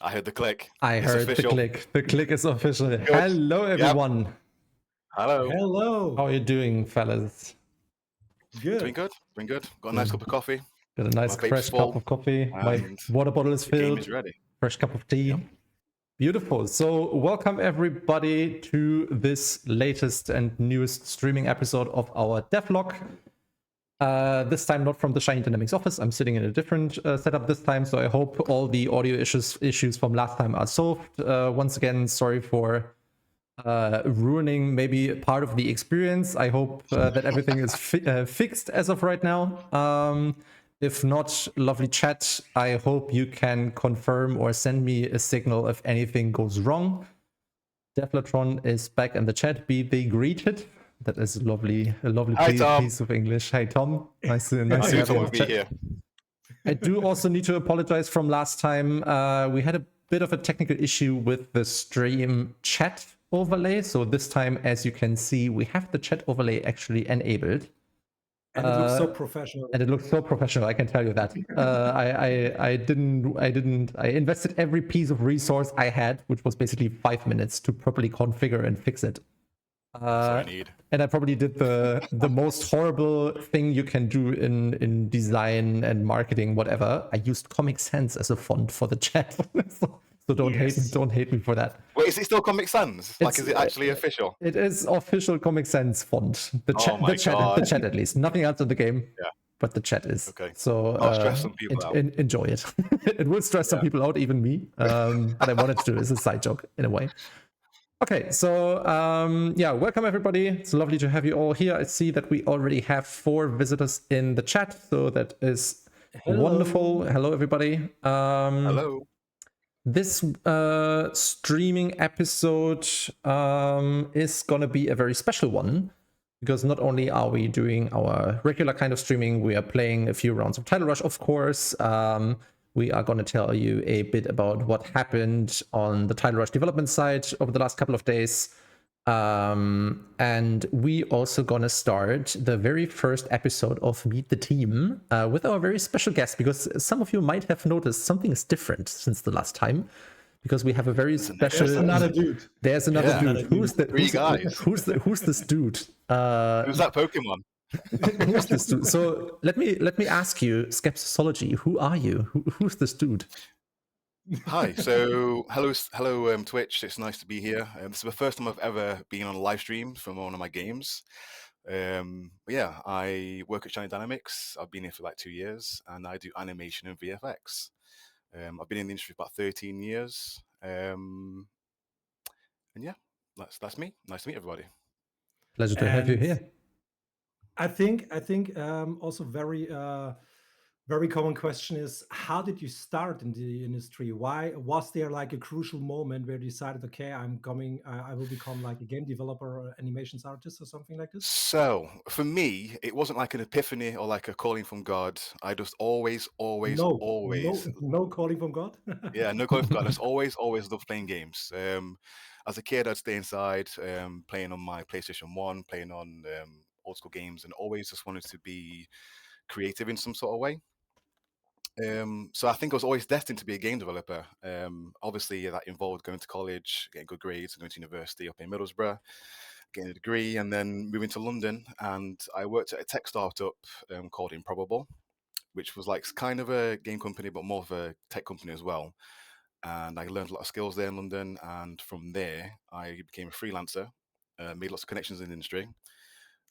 I heard the click. I It's heard official. the click. The click is official. Good. Hello, everyone. Yep. Hello. Hello. How are you doing, fellas? Good. Doing good. Doing good. Got a nice cup of coffee. Got a nice My vape's fresh full, cup of coffee. My and water bottle is the game filled. is ready. Fresh cup of tea. Yep. Beautiful. So welcome everybody to this latest and newest streaming episode of our Devlog. This time not from the Shiny Dynamics office. I'm sitting in a different setup this time, so I hope all the audio issues from last time are solved. Once again, sorry for ruining maybe part of the experience. I hope that everything is fixed as of right now. If not, lovely chat, I hope you can confirm or send me a signal if anything goes wrong. Devlotron is back in the chat. Be they greeted. That is a lovely piece of English. Hi, Tom. Nice to have you here. I do also need to apologize from last time. We had a bit of a technical issue with the stream chat overlay. So this time, as you can see, we have the chat overlay actually enabled. And it looks so professional. And it looks so professional, I can tell you that. I invested every piece of resource I had, which was basically 5 minutes to properly configure and fix it. And I probably did the most horrible thing you can do in design and marketing, whatever. I used Comic Sans as a font for the chat. So don't hate me for that. Wait, is it still Comic Sans? Like, is it actually official? It is official Comic Sans font. The chat at least. Nothing else in the game. Yeah. But the chat is. Okay. So I'll stress some people out. Enjoy it. It will stress some people out, even me. But I wanted to do it as a side joke in a way. Okay, so welcome everybody. It's lovely to have you all here. I see that we already have 4 visitors in the chat, so that is wonderful. Hello everybody. Hello. This streaming episode is gonna be a very special one, because not only are we doing our regular kind of streaming, we are playing a few rounds of Tidal Rush, of course. We are going to tell you a bit about what happened on the Tidal Rush development side over the last couple of days. And we also going to start the very first episode of Meet the Team with our very special guest, because some of you might have noticed something is different since the last time, because we have a very special... There's another dude. There's another dude. Who's this dude? Who's that Pokemon? Who's this dude? So let me ask you, Skepsology, who are you? Who's this dude? Hi. So hello, Twitch. It's nice to be here. This is the first time I've ever been on a live stream from one of my games. I work at Shiny Dynamics. I've been here for like 2 years, and I do animation and VFX. I've been in the industry for about 13 years. And yeah, that's me. Nice to meet everybody. Pleasure to have you here. I think also very common question is, how did you start in the industry? Why was there like a crucial moment where you decided, okay, I will become like a game developer or animations artist or something like this? So for me, it wasn't like an epiphany or like a calling from God. I just always no calling from God. Yeah, no calling from God. I just always loved playing games. As a kid, I'd stay inside playing on my PlayStation 1, playing on old school games, and always just wanted to be creative in some sort of way. So I think I was always destined to be a game developer. Obviously, that involved going to college, getting good grades, going to university up in Middlesbrough, getting a degree, and then moving to London. And I worked at a tech startup called Improbable, which was like kind of a game company, but more of a tech company as well. And I learned a lot of skills there in London. And from there, I became a freelancer, made lots of connections in the industry,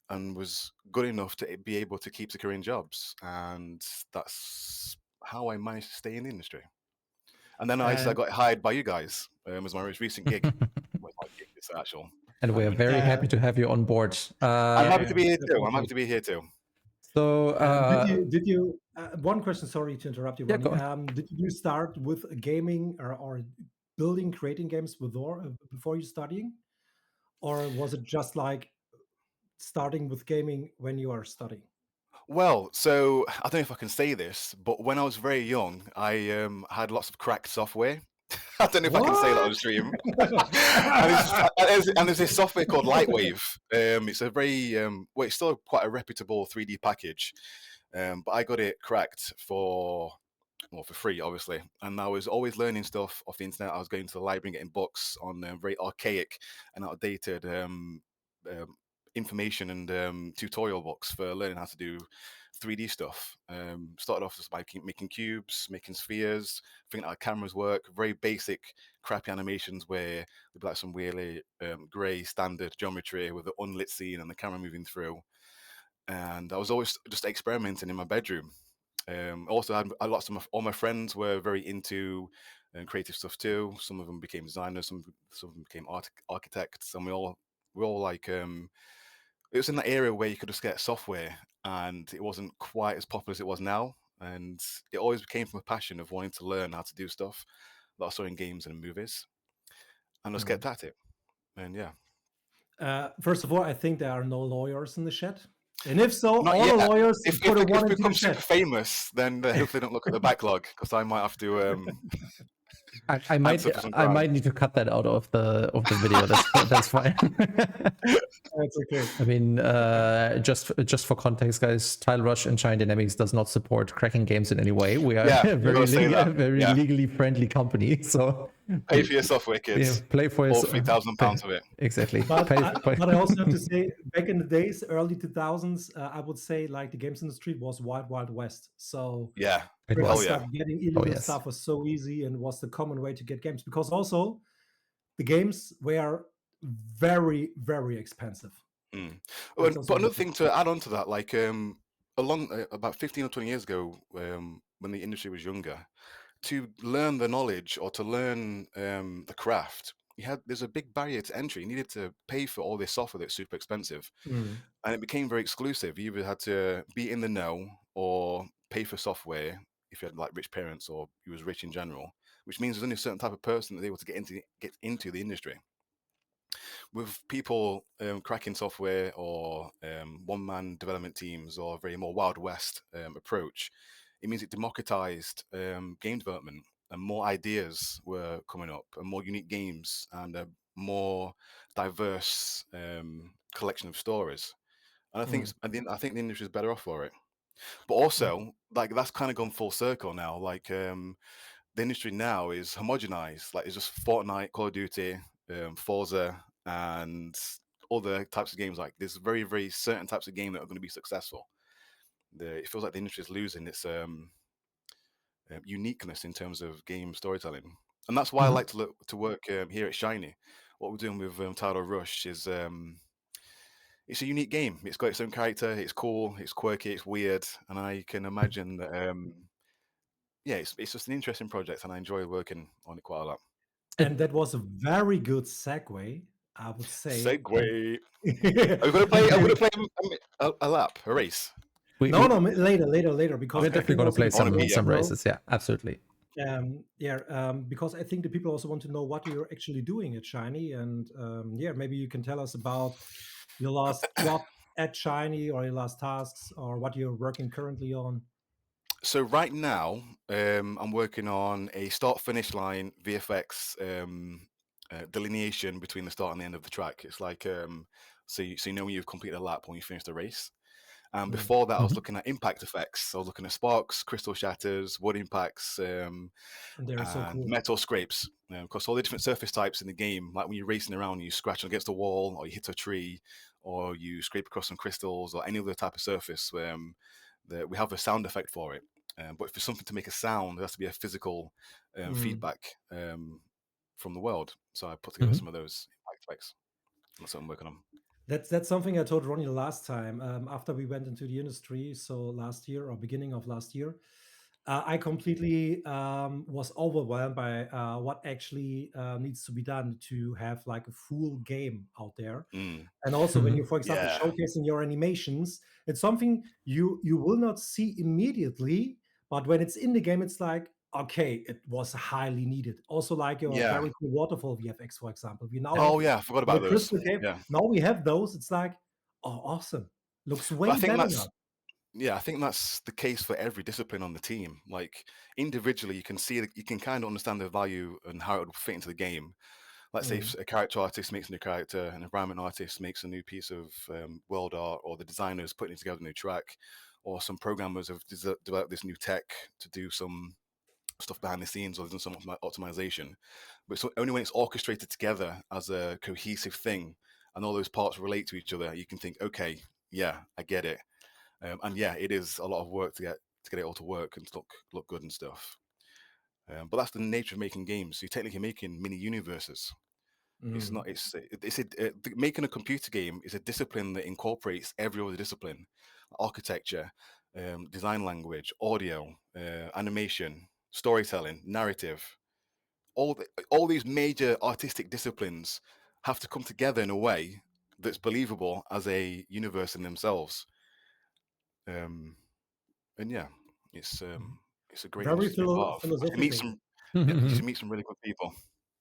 and was good enough to be able to keep securing jobs. And that's how I managed to stay in the industry. And then I got hired by you guys as my most recent gig. And we're very happy to have you on board. I'm happy to be here too. So did you one question, sorry to interrupt you, did you start with gaming or creating games before you studying, or was it just like starting with gaming when you are studying? Well, so I don't know if I can say this, but when I was very young, I had lots of cracked software. I don't know if I can say that on stream. and there's this software called Lightwave. It's a very it's still quite a reputable 3D package, but I got it cracked for well, for free, obviously. And I was always learning stuff off the internet. I was going to the library and getting books on very archaic and outdated um, information and tutorial books for learning how to do 3D stuff. Started off just by making cubes, making spheres, figuring out how cameras work, very basic, crappy animations where there'd be like some really grey standard geometry with the unlit scene and the camera moving through. And I was always just experimenting in my bedroom. Also, had lots of all my friends were very into creative stuff too. Some of them became designers, some of them became architects, and we all like it was in that area where you could just get software, and it wasn't quite as popular as it was now. And it always came from a passion of wanting to learn how to do stuff that I saw in games and movies, and I just Mm. kept at it. And yeah, First of all, I think there are no lawyers in the chat. And if so, not all yet. the lawyers If put a we, if one we into the become super chat. famous, then hopefully don't look at the backlog because I might have to I might answer for some I crime. might need to cut that out of the video. That's fine. That's okay. I mean, just for context, guys, Tidal Rush and Shine Dynamics does not support cracking games in any way. We are Yeah, a you gotta say that. very Yeah. legally friendly company. So Pay for your software, yeah, kids. play for All your £3,000 of it. exactly. But Pay, but I also have to say, back in the days, early 2000s, I would say like the games industry was wild, wild west. So Yeah. it crazy Hell was. yeah. stuff, getting Oh illegal yes. stuff was so easy and was the common way to get games because also the games were very, very expensive. Mm. That's But also another thing to add on to that, like about 15 or 20 years ago, when the industry was younger, to learn the knowledge or to learn the craft, there's a big barrier to entry. You needed to pay for all this software that's super expensive, Mm. and it became very exclusive. You either had to be in the know or pay for software if you had like rich parents or you was rich in general, which means there's only a certain type of person that's able to get into the industry. With people cracking software or one-man development teams or a very more Wild West approach, it means it democratized game development and more ideas were coming up and more unique games and a more diverse collection of stories. And I think the industry is better off for it. But also, like that's kind of gone full circle now. Like the industry now is homogenized. Like it's just Fortnite, Call of Duty, Forza, and other types of games. Like there's very, very certain types of game that are going to be successful. It feels like the industry is losing its uniqueness in terms of game storytelling, and that's why I like to work here at Shiny. What we're doing with Tidal Rush is it's a unique game. It's got its own character. It's cool. It's quirky. It's weird, and I can imagine that. Yeah, it's just an interesting project, and I enjoy working on it quite a lot. And that was a very good segue, I would say. Segway. Are we gonna play? Are we gonna play a lap, a race? No, later, because We're I definitely think going to also play the people some also know, races. Yeah, absolutely. because I think the people also want to know what you're actually doing at Shiny, and maybe you can tell us about your last job at Shiny or your last tasks or what you're working currently on. So right now, I'm working on a start-finish line VFX delineation between the start and the end of the track. It's like so you know when you've completed a lap when you finish the race. And Mm. before that, I was looking at impact effects. I was looking at sparks, crystal shatters, wood impacts, And they're so and cool. metal scrapes. Because all the different surface types in the game, like when you're racing around, you scratch against a wall, or you hit a tree, or you scrape across some crystals, or any other type of surface. That we have a sound effect for it. But for something to make a sound, there has to be a physical feedback from the world. So I put together some of those impact effects. That's what I'm working on. That's something I told Ronnie last time after we went into the industry. So last year or beginning of last year, I completely was overwhelmed by what actually needs to be done to have like a full game out there. Mm. And also when you, for example, Yeah. showcasing your animations, it's something you will not see immediately, but when it's in the game, it's like, okay, it was highly needed. Also, like your Yeah. very cool waterfall VFX, for example. We now have Oh yeah, I forgot the about those. crystal cave. Yeah. Now we have those. It's like, oh, awesome. Looks But I way think better now. I think that's the case for every discipline on the team. Like individually, you can see that you can kind of understand the value and how it would fit into the game. Let's say if a character artist makes a new character, an environment artist makes a new piece of world art, or the designers putting together a new track, or some programmers have developed this new tech to do some stuff behind the scenes or there's some optimization. But it's only when it's orchestrated together as a cohesive thing and all those parts relate to each other, you can think, okay, yeah, I get it. And yeah, it is a lot of work to get it all to work and look good and stuff. But that's the nature of making games. You're technically making mini universes. It's not. Making a computer game is a discipline that incorporates every other discipline: architecture, design language, audio, animation, storytelling, narrative. All these major artistic disciplines have to come together in a way that's believable as a universe in themselves. And yeah, it's a great Very industry to be part of. philosophical. You should meet some really good people.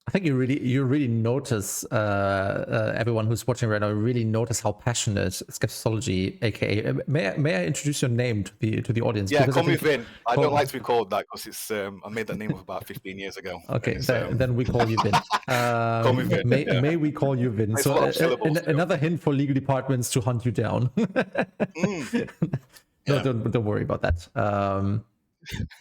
I think you really notice everyone who's watching right now really notice how passionate Skeptology, aka may I introduce your name to the audience? Yeah, because call me Vin. I don't like to be Vin. called that because it's I made that name up about 15 years ago. Okay, It's, then we call you Vin. call me Vin. May we call you Vin? It's So a lot of syllables, another hint for legal departments to hunt you down. No, Yeah. don't worry about that.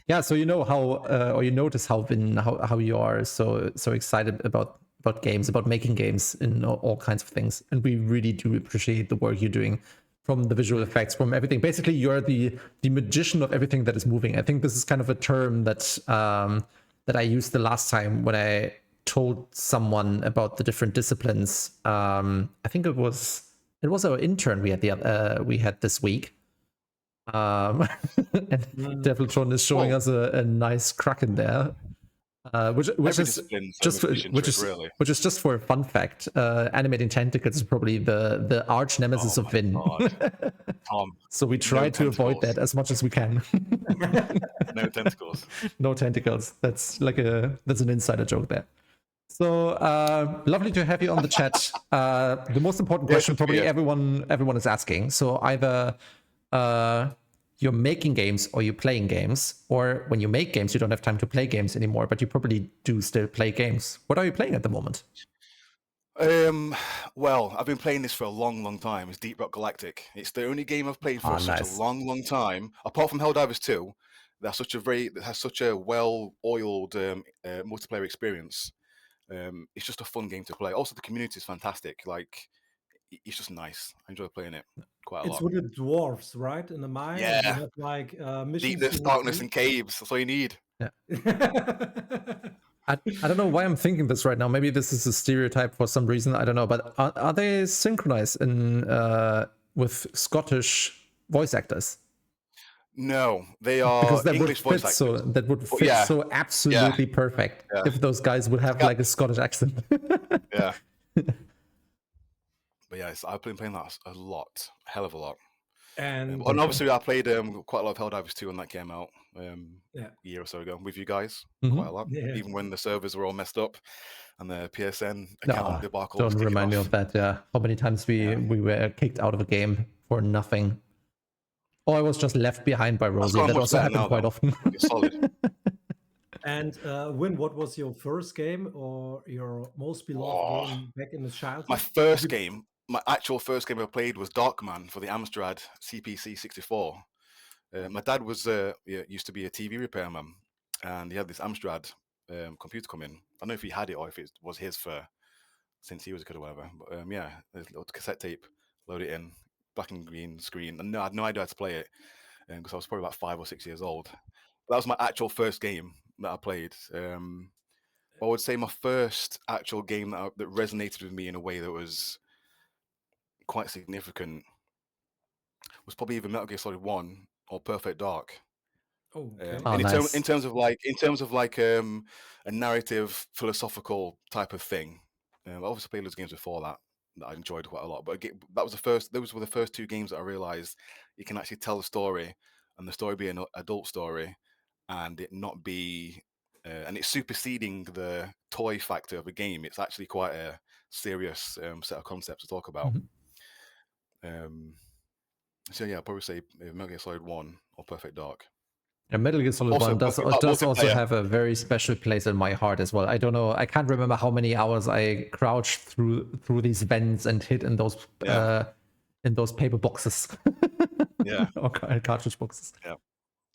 Yeah, so you know how, or you notice how Vin, how you are so excited about games, about making games in all kinds of things, and we really do appreciate the work you're doing, from the visual effects, from everything. Basically, you're the magician of everything that is moving. I think this is kind of a term that that I used the last time when I told someone about the different disciplines. I think it was our intern we had this week. And Devlog is showing us a nice Kraken there, which is just for a fun fact. Animating tentacles is probably the arch nemesis of Vin. Tom, So we try to avoid that as much as we can. No tentacles. No tentacles. That's an insider joke there. So lovely to have you on the chat. The most important question probably everyone is asking. So either you're making games or you're playing games, or when you make games, you don't have time to play games anymore, but you probably do still play games. What are you playing at the moment? Well, I've been playing this for a long time. It's Deep Rock Galactic. It's the only game I've played for such a long time. Apart from Helldivers 2, that has such a well-oiled multiplayer experience. It's just a fun game to play. Also, the community is fantastic. Like, it's just nice. I enjoy playing it quite a lot. It's with the dwarves, right? In the mine. Yeah. You have like missions. Deepness, darkness, and caves. That's all you need. Yeah. I don't know why I'm thinking this right now. Maybe this is a stereotype for some reason. I don't know. But are they synchronized with Scottish voice actors? No, they are because that English would fit voice actors. that would fit so absolutely perfect if those guys would have like a Scottish accent. Yeah. But yes, I've been playing that a lot, a hell of a lot. And obviously I played quite a lot of Helldivers 2 when that came out a year or so ago with you guys, quite a lot. Even when the servers were all messed up and the PSN account debacle. Don't remind me of that. Yeah, how many times we were kicked out of a game for nothing, or I was just left behind by Rosie. That also happened quite often. Solid. And Win, what was your first game or your most beloved game back in the childhood? My actual first game I played was Darkman for the Amstrad CPC 64. My dad was used to be a TV repairman, and he had this Amstrad computer come in. I don't know if he had it or if it was his since he was a kid or whatever. But there's a little cassette tape, load it in, black and green screen. And I had no idea how to play it because I was probably about 5 or 6 years old. But that was my actual first game that I played. I would say my first actual game that resonated with me in a way that was quite significant was probably either Metal Gear Solid 1 or Perfect Dark. In terms of a narrative philosophical type of thing. I obviously played those games before that I enjoyed quite a lot, but those were the first 2 games that I realized you can actually tell a story and the story be an adult story and it not be and it's superseding the toy factor of a game. It's actually quite a serious set of concepts to talk about. So yeah, I'll probably say Metal Gear Solid 1 or Perfect Dark. And Metal Gear Solid 1 does also have a very special place in my heart as well. I don't know, I can't remember how many hours I crouched through these vents and hid in those paper boxes. Yeah. Or cartridge boxes. Yeah.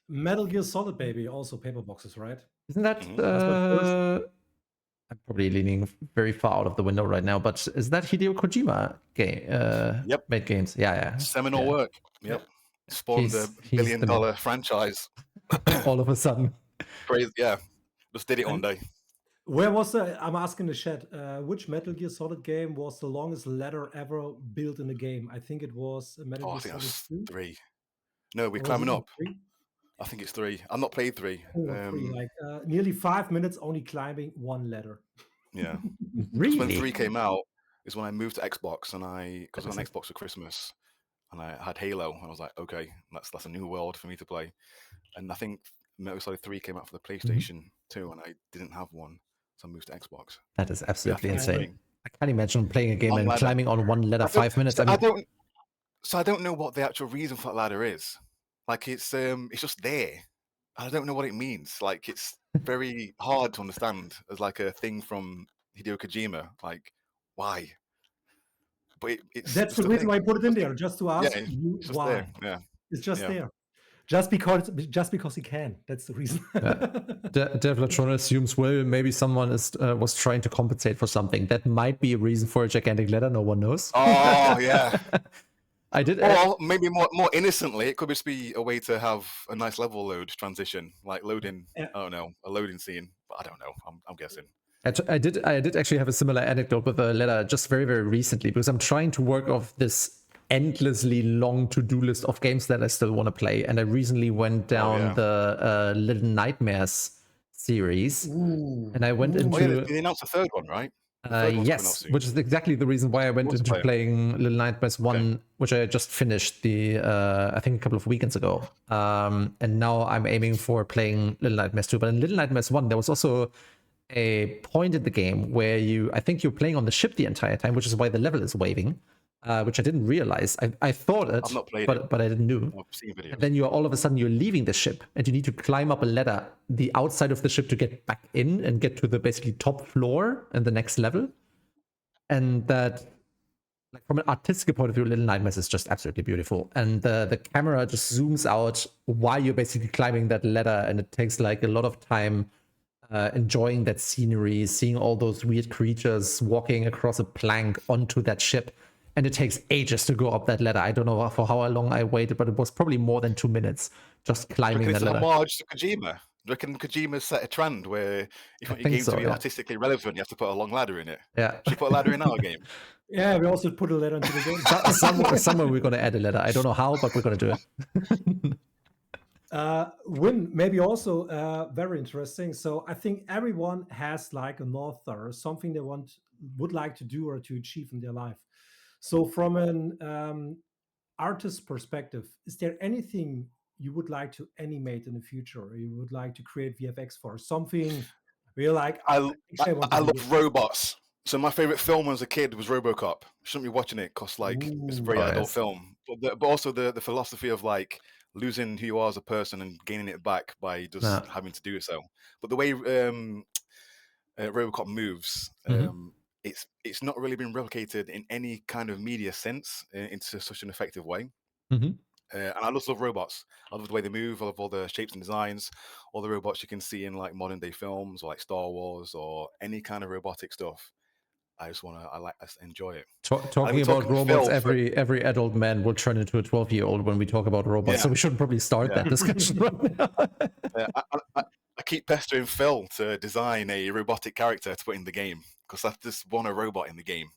Metal Gear Solid, baby, also paper boxes, right? Isn't that Mhm. That's my first. I'm probably leaning very far out of the window right now, but is that Hideo Kojima game Yep. made games? Yeah. Seminal Yeah. work. Yeah. Yep. Spawned a He's the man. billion-dollar franchise. All of a sudden. Crazy. Yeah. Just did it one And day. where was the? I'm asking the chat. Which Metal Gear Solid game was the longest ladder ever built in a game? I think it was Metal Oh, I Gear think Solid that's 2. 3. No, we're Or was it climbing even up. 3? I think it's 3. I've not played 3. 2 or 3. Like nearly 5 minutes only climbing one ladder. Yeah. Because when 3 Really? came out is when I moved to Xbox, and because I got an That's- Xbox for Christmas, and I had Halo, and I was like, okay, that's a new world for me to play. And I think Metal Gear Solid 3 came out for the PlayStation 2, and I didn't have one, so I moved to Xbox. That is But yeah, I absolutely think it's insane. 3. I can't imagine playing a game Long and ladder. climbing on one ladder I don't, 5 minutes. so I mean, I don't know what the actual reason for that ladder is. Like it's just there. I don't know what it means. Like it's very hard to understand as like a thing from Hideo Kojima. Like why? But it's That's just the a reason thing. why I put it in Just there, just to yeah, ask you it's just there. why. Yeah, It's just yeah. there. Just because he can. That's the reason. Devlog assumes, well, maybe someone was trying to compensate for something. That might be a reason for a gigantic ladder. No one knows. Oh yeah. I did. Or maybe more innocently, it could just be a way to have a nice level load transition, like loading. Yeah. I don't know, a loading scene. But I don't know. I'm guessing. I did actually have a similar anecdote with a letter just very, very recently because I'm trying to work off this endlessly long to-do list of games that I still want to play. And I recently went down yeah. the Little Nightmares series. Ooh. And I went Oh yeah, into they announced a third one, right? The third one's coming out yes, soon. which is exactly the reason why I went into Multiplayer. playing Little Nightmares 1, which I just finished I think a couple of weekends ago. And now I'm aiming for playing Little Nightmares 2. But in Little Nightmares 1, there was also a point in the game where I think you're playing on the ship the entire time, which is why the level is waving, which I didn't realize. I thought it, I've not played but I didn't know. I've seen videos. And then you're all of a sudden you're leaving the ship and you need to climb up a ladder, the outside of the ship to get back in and get to the basically top floor and the next level. And that, like from an artistic point of view, Little Nightmares is just absolutely beautiful. And the camera just zooms out while you're basically climbing that ladder, and it takes like a lot of time enjoying that scenery, seeing all those weird creatures walking across a plank onto that ship. And it takes ages to go up that ladder. I don't know for how long I waited, but it was probably more than 2 minutes just climbing that It's a ladder. homage to Kojima. Do you reckon Kojima's set a trend where if you want your game to be artistically relevant, you have to put a long ladder in it? Yeah. Should we put a ladder in our game? Yeah, we also put a letter into the game. Somewhere we're going to add a letter. I don't know how, but we're going to do it. Win, maybe also very interesting. So I think everyone has like a North Star, something they would like to do or to achieve in their life. So from an artist perspective, is there anything you would like to animate in the future, or you would like to create VFX for? Something where you're like, I want to do love robots. So my favorite film as a kid was RoboCop. Shouldn't be watching it because like it's a very adult film. But also the philosophy of like losing who you are as a person and gaining it back by just having to do so. But the way RoboCop moves, it's not really been replicated in any kind of media sense into such an effective way. And I just love robots. I love the way they move. I love all the shapes and designs. All the robots you can see in like modern day films or like Star Wars or any kind of robotic stuff. I enjoy it. Talking about robots, every adult man will turn into a 12-year-old when we talk about robots. So we should probably start that discussion right now. I keep pestering Phil to design a robotic character to put in the game because I just want a robot in the game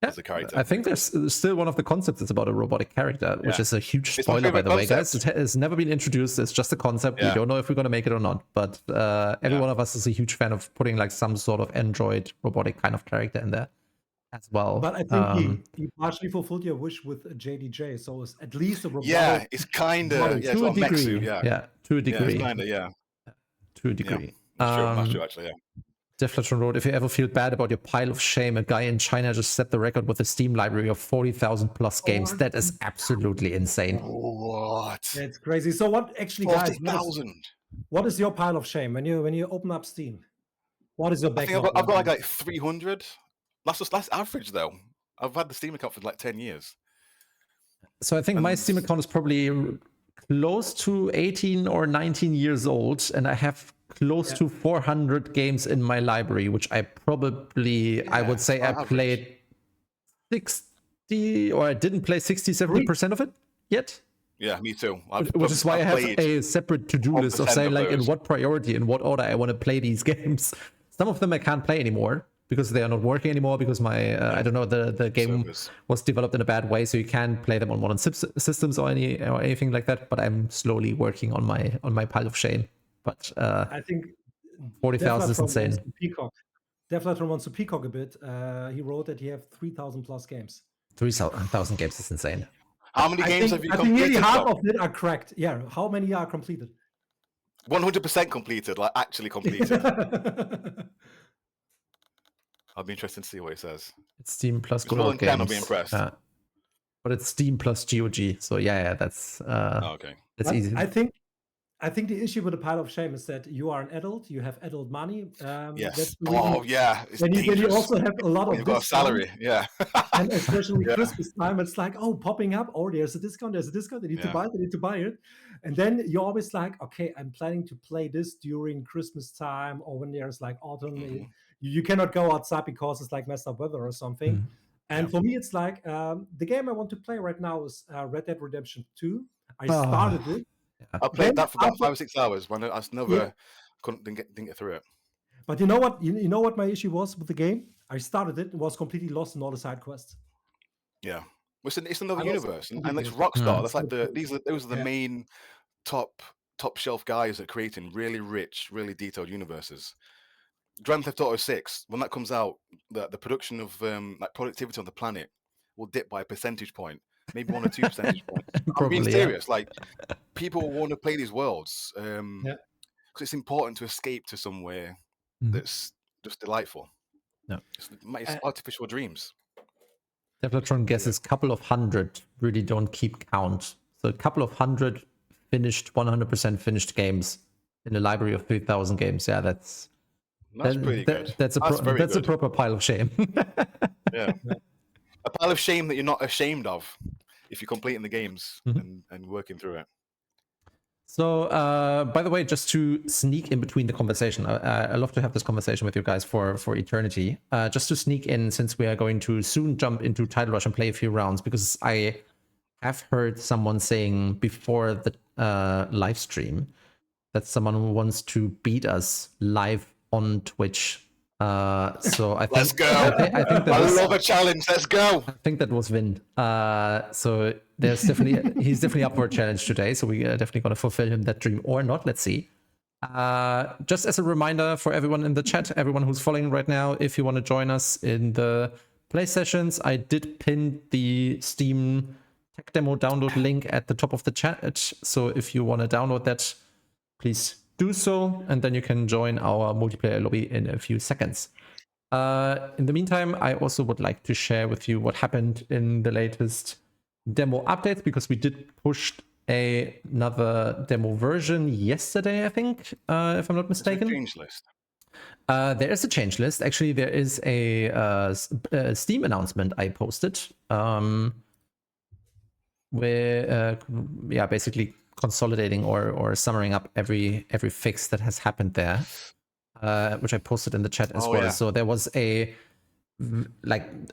as a character. I think there's still one of the concepts is about a robotic character, which is a huge spoiler, by the way, guys. It has never been introduced. It's just a concept. We don't know if we're going to make it or not. But every one of us is a huge fan of putting like some sort of android robotic kind of character in there as well. But I think you partially fulfilled your wish with JDJ. So it's at least a robotic. Yeah, it's kind of to a degree. Yeah, to a degree. Yeah, kind of, to a degree. That's true, actually, yeah. Deflation wrote, if you ever feel bad about your pile of shame, a guy in China just set the record with a Steam library of 40,000 plus games. That is absolutely insane. What? That's crazy. So what actually, 40,000. What is your pile of shame when you open up Steam? What is your backlog? I've got like 300. That's average though. I've had the Steam account for like 10 years. So I think my Steam account is probably close to 18 or 19 years old, and I have close to 400 games in my library, which I probably, I would say I played 60, or I didn't play 60, 70% of it yet. Yeah, me too. Which is why I have a separate to-do list of saying, like, in what priority, in what order I want to play these games. Some of them I can't play anymore because they are not working anymore, because my, I don't know, the game was developed in a bad way, so you can't play them on modern systems or anything like that. But I'm slowly working on my pile of shame. But I think 40,000 is insane. Devlog wants to peacock a bit. He wrote that he have 3,000 plus games. 3,000 games is insane. How many games have you completed? I think nearly half of it are cracked. Yeah. How many are completed? 100% completed, like actually completed. I'll be interested to see what it says. It's Steam plus good old games. I'll be impressed. But it's Steam plus GOG. So yeah, that's okay. That's easy. I think the issue with the pile of shame is that you are an adult, you have adult money. Yes. Yeah. Then you also have a lot of you've got a salary. Yeah. And especially Christmas time, it's like, oh, popping up. Oh, there's a discount. I need to buy it. And then you're always like, okay, I'm planning to play this during Christmas time, or when there's like autumn. Mm-hmm. You cannot go outside because it's like messed up weather or something. Mm-hmm. And for me, it's like the game I want to play right now is Red Dead Redemption 2. I started it. I played that for about 5 or 6 hours when I didn't get through it. But you know what? You know what my issue was with the game? I started it and was completely lost in all the side quests. Yeah, it's another universe, and it's Rockstar. That's like those are the main top shelf guys that are creating really rich, really detailed universes. Grand Theft Auto 6, when that comes out, the production of like productivity on the planet will dip by a percentage point. Maybe 1 or 2 percentage points. I'm being serious. Like, people want to play these worlds because it's important to escape to somewhere that's just delightful. No, it's artificial dreams. Devlog guesses couple of hundred really don't keep count. So a couple of hundred finished, 100% finished games in a library of 3,000 games. Yeah, that's pretty good. That's a proper pile of shame. Yeah. A pile of shame that you're not ashamed of if you're completing the games and working through it. So, by the way, just to sneak in between the conversation, I love to have this conversation with you guys for eternity. Just to sneak in, since we are going to soon jump into Tidal Rush and play a few rounds, because I have heard someone saying before the live stream that someone who wants to beat us live on Twitch. So I think let's go. I think that I love a challenge. Let's go. I think that was Vin. So there's he's definitely up for a challenge today. So we are definitely going to fulfill him that dream or not. Let's see. Just as a reminder for everyone in the chat, everyone who's following right now, if you want to join us in the play sessions, I did pin the Steam tech demo download link at the top of the chat. So if you want to download that, please do so, and then you can join our multiplayer lobby in a few seconds. In the meantime, I also would like to share with you what happened in the latest demo updates, because we did push another demo version yesterday, I think, if I'm not mistaken. Change list. There is a change list. Actually, there is a Steam announcement I posted, where basically consolidating or summarizing up every fix that has happened there, which I posted in the chat as well. Yeah. So there was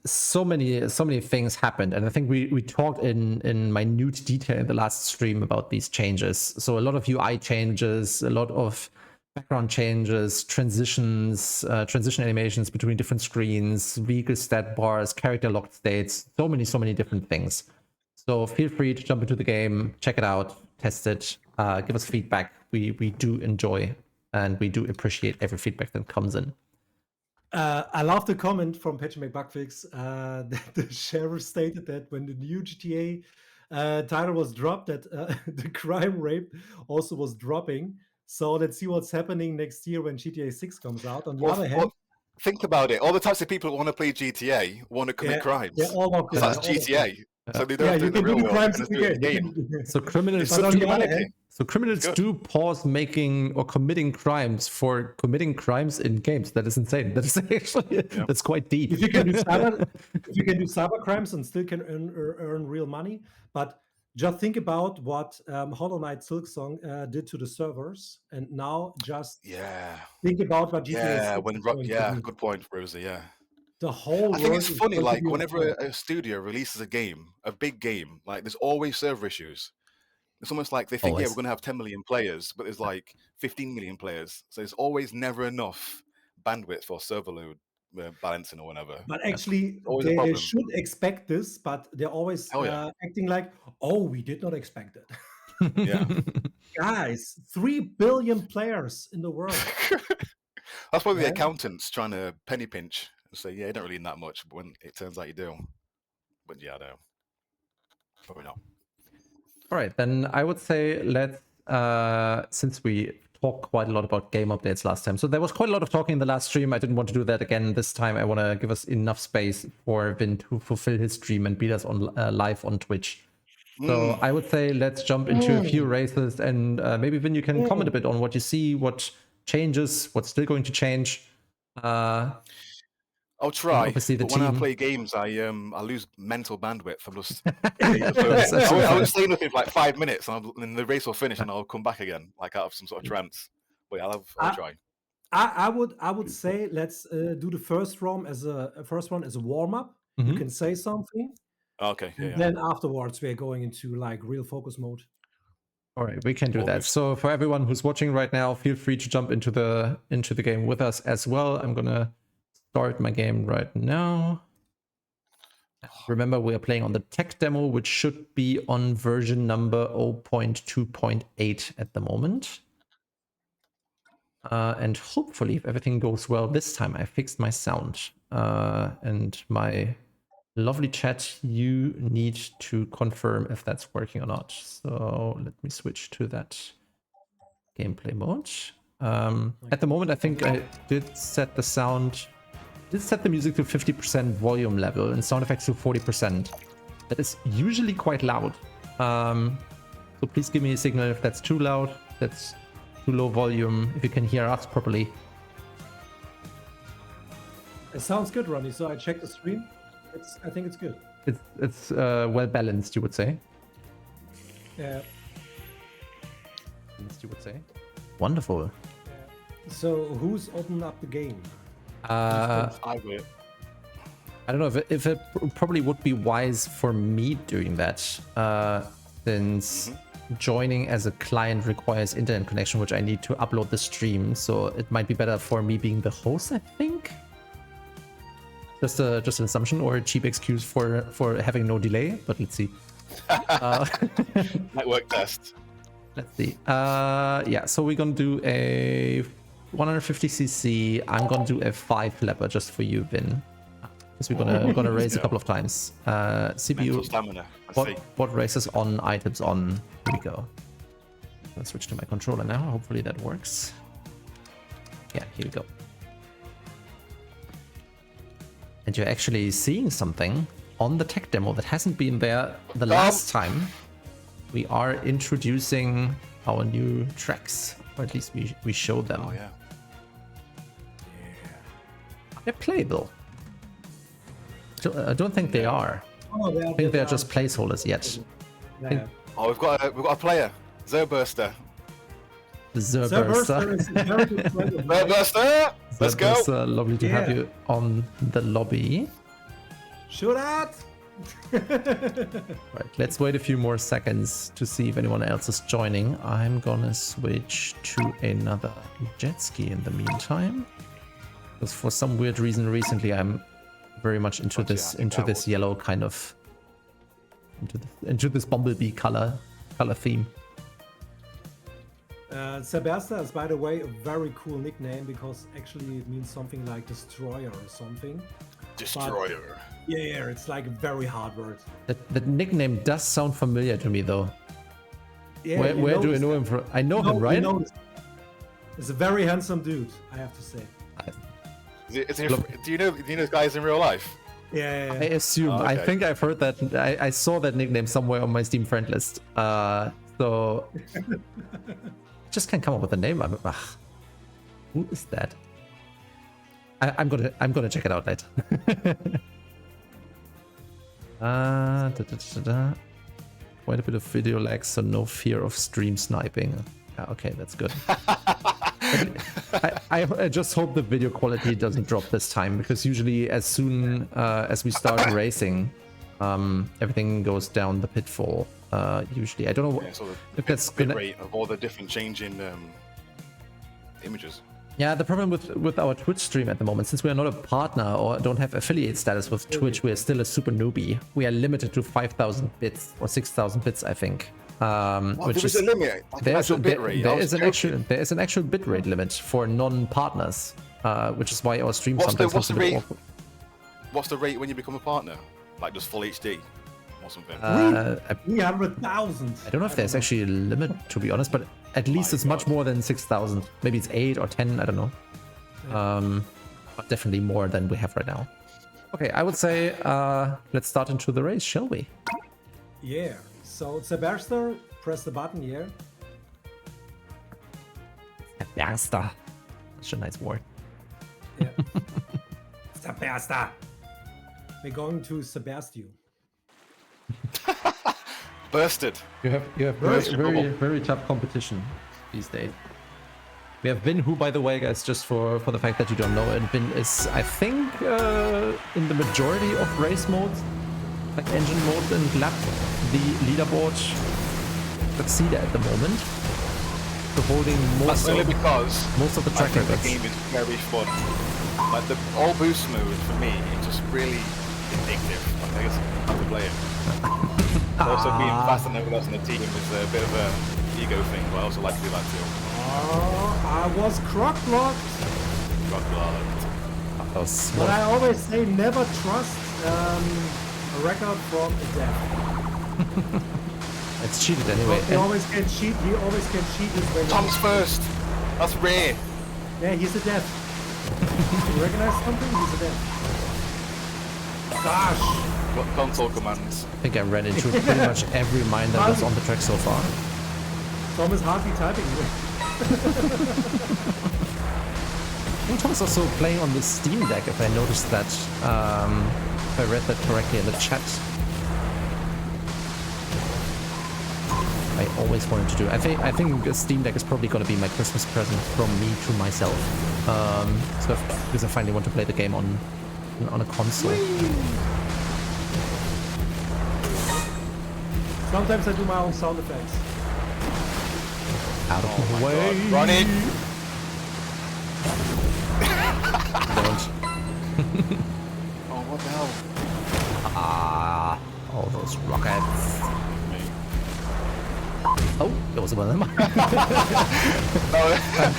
so many things happened, and I think we talked in minute detail in the last stream about these changes. So a lot of UI changes, a lot of background changes, transition animations between different screens, vehicle stat bars, character locked states, so many different things. So feel free to jump into the game, check it out, test it, give us feedback. We do enjoy and we do appreciate every feedback that comes in. I love the comment from Patrick McBuckfix that the sheriff stated that when the new GTA title was dropped, that the crime rate also was dropping. So let's see what's happening next year when GTA 6 comes out. On the other hand, think about it. All the types of people who want to play GTA want to commit crimes. Yeah, all of them. That's GTA. So they don't you can do the crimes in the game. So criminals do pause making or committing crimes for committing crimes in games. That is insane. That is actually that's quite deep. If you can do cyber crimes and still can earn real money, but just think about what Hollow Knight Silksong did to the servers, and now just Yeah, think about what GTA yeah. 6 is going to Yeah, do. good point, Rosie. Yeah. The whole I think world it's is funny, going to like be on whenever fire. a studio releases a game, a big game, like there's always server issues. It's almost like they think, yeah, we're Always. going to have 10 million players, but there's like 15 million players. So there's always never enough bandwidth for server load balancing or whatever. But Yeah. actually, Always a they problem. should expect this, but they're always Hell yeah. acting like, oh, we did not expect it. Yeah. Guys, 3 billion players in the world. That's probably the Yeah. accountants trying to penny pinch and say, yeah, you don't really need that much, but when it turns out you do. But yeah, I don't know. Probably not. All right, then I would say let's, since we talked quite a lot about game updates last time, so there was quite a lot of talking in the last stream. I didn't want to do that again this time. I want to give us enough space for Vin to fulfill his dream and beat us on live on Twitch. So I would say let's jump into a few races, and maybe Vin, you can comment a bit on what you see, what changes, what's still going to change. I'll try, obviously the but when I team. play games, I lose mental bandwidth. I'm just That's I absolutely won't fine. say nothing for like 5 minutes, and then the race will finish, and I'll come back again, like out of some sort of trance. But yeah, I'll try. I would say let's do the first one as a warm up. You can say something, Okay, yeah, and yeah. then afterwards we're going into like real focus mode. All right, we can do All that. good. So for everyone who's watching right now, feel free to jump into the game with us as well. I'm gonna start my game right now. Remember, we are playing on the tech demo, which should be on version number 0.2.8 at the moment. And hopefully, if everything goes well this time, I fixed my sound. And my lovely chat, you need to confirm if that's working or not. So let me switch to that gameplay mode. At the moment, I think I did set the sound, did set the music to 50% volume level and sound effects to 40%. That is usually quite loud. So please give me a signal if that's too loud, that's too low volume, if you can hear us properly. It sounds good, Ronnie. So I checked the stream. I think it's good. It's well balanced, you would say. Yeah. You would say. Wonderful. So who's opened up the game? I will. I don't know if it probably would be wise for me doing that, since joining as a client requires internet connection, which I need to upload the stream. So it might be better for me being the host, I think. Just an assumption or a cheap excuse for having no delay, but let's see. Network test. Let's see. Yeah, so we're gonna do a 150cc. I'm gonna do a 5 lever just for you, Vin. Because we're gonna race a couple of times. CPU. Mental stamina. What races on? Items on. Here we go. Let's switch to my controller now. Hopefully that works. Yeah, here we go. And you're actually seeing something on the tech demo that hasn't been there the last time. We are introducing our new tracks, or at least we show them. Oh yeah. They're playable. I don't think they are. Oh, I think they're just placeholders yet. Yeah. Oh, we've got a player, Zerburster. Zerburster. Is a very good friend of mine. Zerburster, let's go. Zerburster, lovely to have Yeah. you on the lobby. Shoot at! Right, let's wait a few more seconds to see if anyone else is joining. I'm gonna switch to another jet ski in the meantime. Because for some weird reason recently I'm very much into this yellow kind of into this bumblebee color theme. Sebastian is, by the way, a very cool nickname because actually it means something like destroyer or something. Destroyer. Yeah, it's like a very hard word. That nickname does sound familiar to me though. Yeah, Where do I know him from? I know him, right? He's a very handsome dude, I have to say. Do you know these guys in real life? Yeah. I assume. Oh, okay. I think I've heard that. I saw that nickname somewhere on my Steam friend list. So just can't come up with a name. Who is that? I'm gonna check it out later. Quite a bit of video lag, so no fear of stream sniping. Okay, that's good. I just hope the video quality doesn't drop this time, because usually as soon as we start racing, everything goes down the pitfall. Usually, I don't know So if that's bit gonna. rate of all the different changing images. Yeah, the problem with our Twitch stream at the moment, since we are not a partner or don't have affiliate status with Twitch, we are still a super newbie. We are limited to 5,000 bits or 6,000 bits, I think. Which there is a limit. Like an actual bit rate. There is an actual bitrate limit for non-partners, which is why our stream sometimes what's looks a the bit rate? awkward. What's the rate when you become a partner? Like just full HD or something? 300,000. I don't know if there's actually a limit, to be honest, but at least it's much more than 6,000. Maybe it's 8 or 10, I don't know. But definitely more than we have right now. Okay, I would say let's start into the race, shall we? Yeah. So Sebastian, press the button here. Sebastian. Such a nice word. Yeah. Sebastian. We're going to Sebastian. Bursted. You have very tough competition these days. We have Vin, who, by the way, guys, just for the fact that you don't know it, Vin is, I think, in the majority of race modes, like engine mode and lap, the leaderboard succeeder at the moment. So holding That's only because most of the track I think records. the game is very fun. Like the all boost mode for me, it's just really addictive. Like, I guess I have to play it. Also being fast and everyone else on the team is a bit of a ego thing, but I also like to do that too. Oh, I was croc blocked. Got blood. That was But I always say never trust a record from a dev. it's cheated anyway. He always can cheat. He always can cheat his way. Tom's first. That's rare. Yeah, he's a dev. You recognize something? He's a dev. Gosh. What console commands? I think I ran into pretty much every mine that was on the track so far. Tom is hardly typing. I think Tom is also playing on the Steam Deck, if I noticed that. If I read that correctly in the chat. I always wanted to do. I think a Steam Deck is probably going to be my Christmas present from me to myself. Because I finally want to play the game on a console. Sometimes I do my own sound effects. Out of the way. God. Run it. Don't. Oh, what the hell? All those rockets. Oh, it was one of them.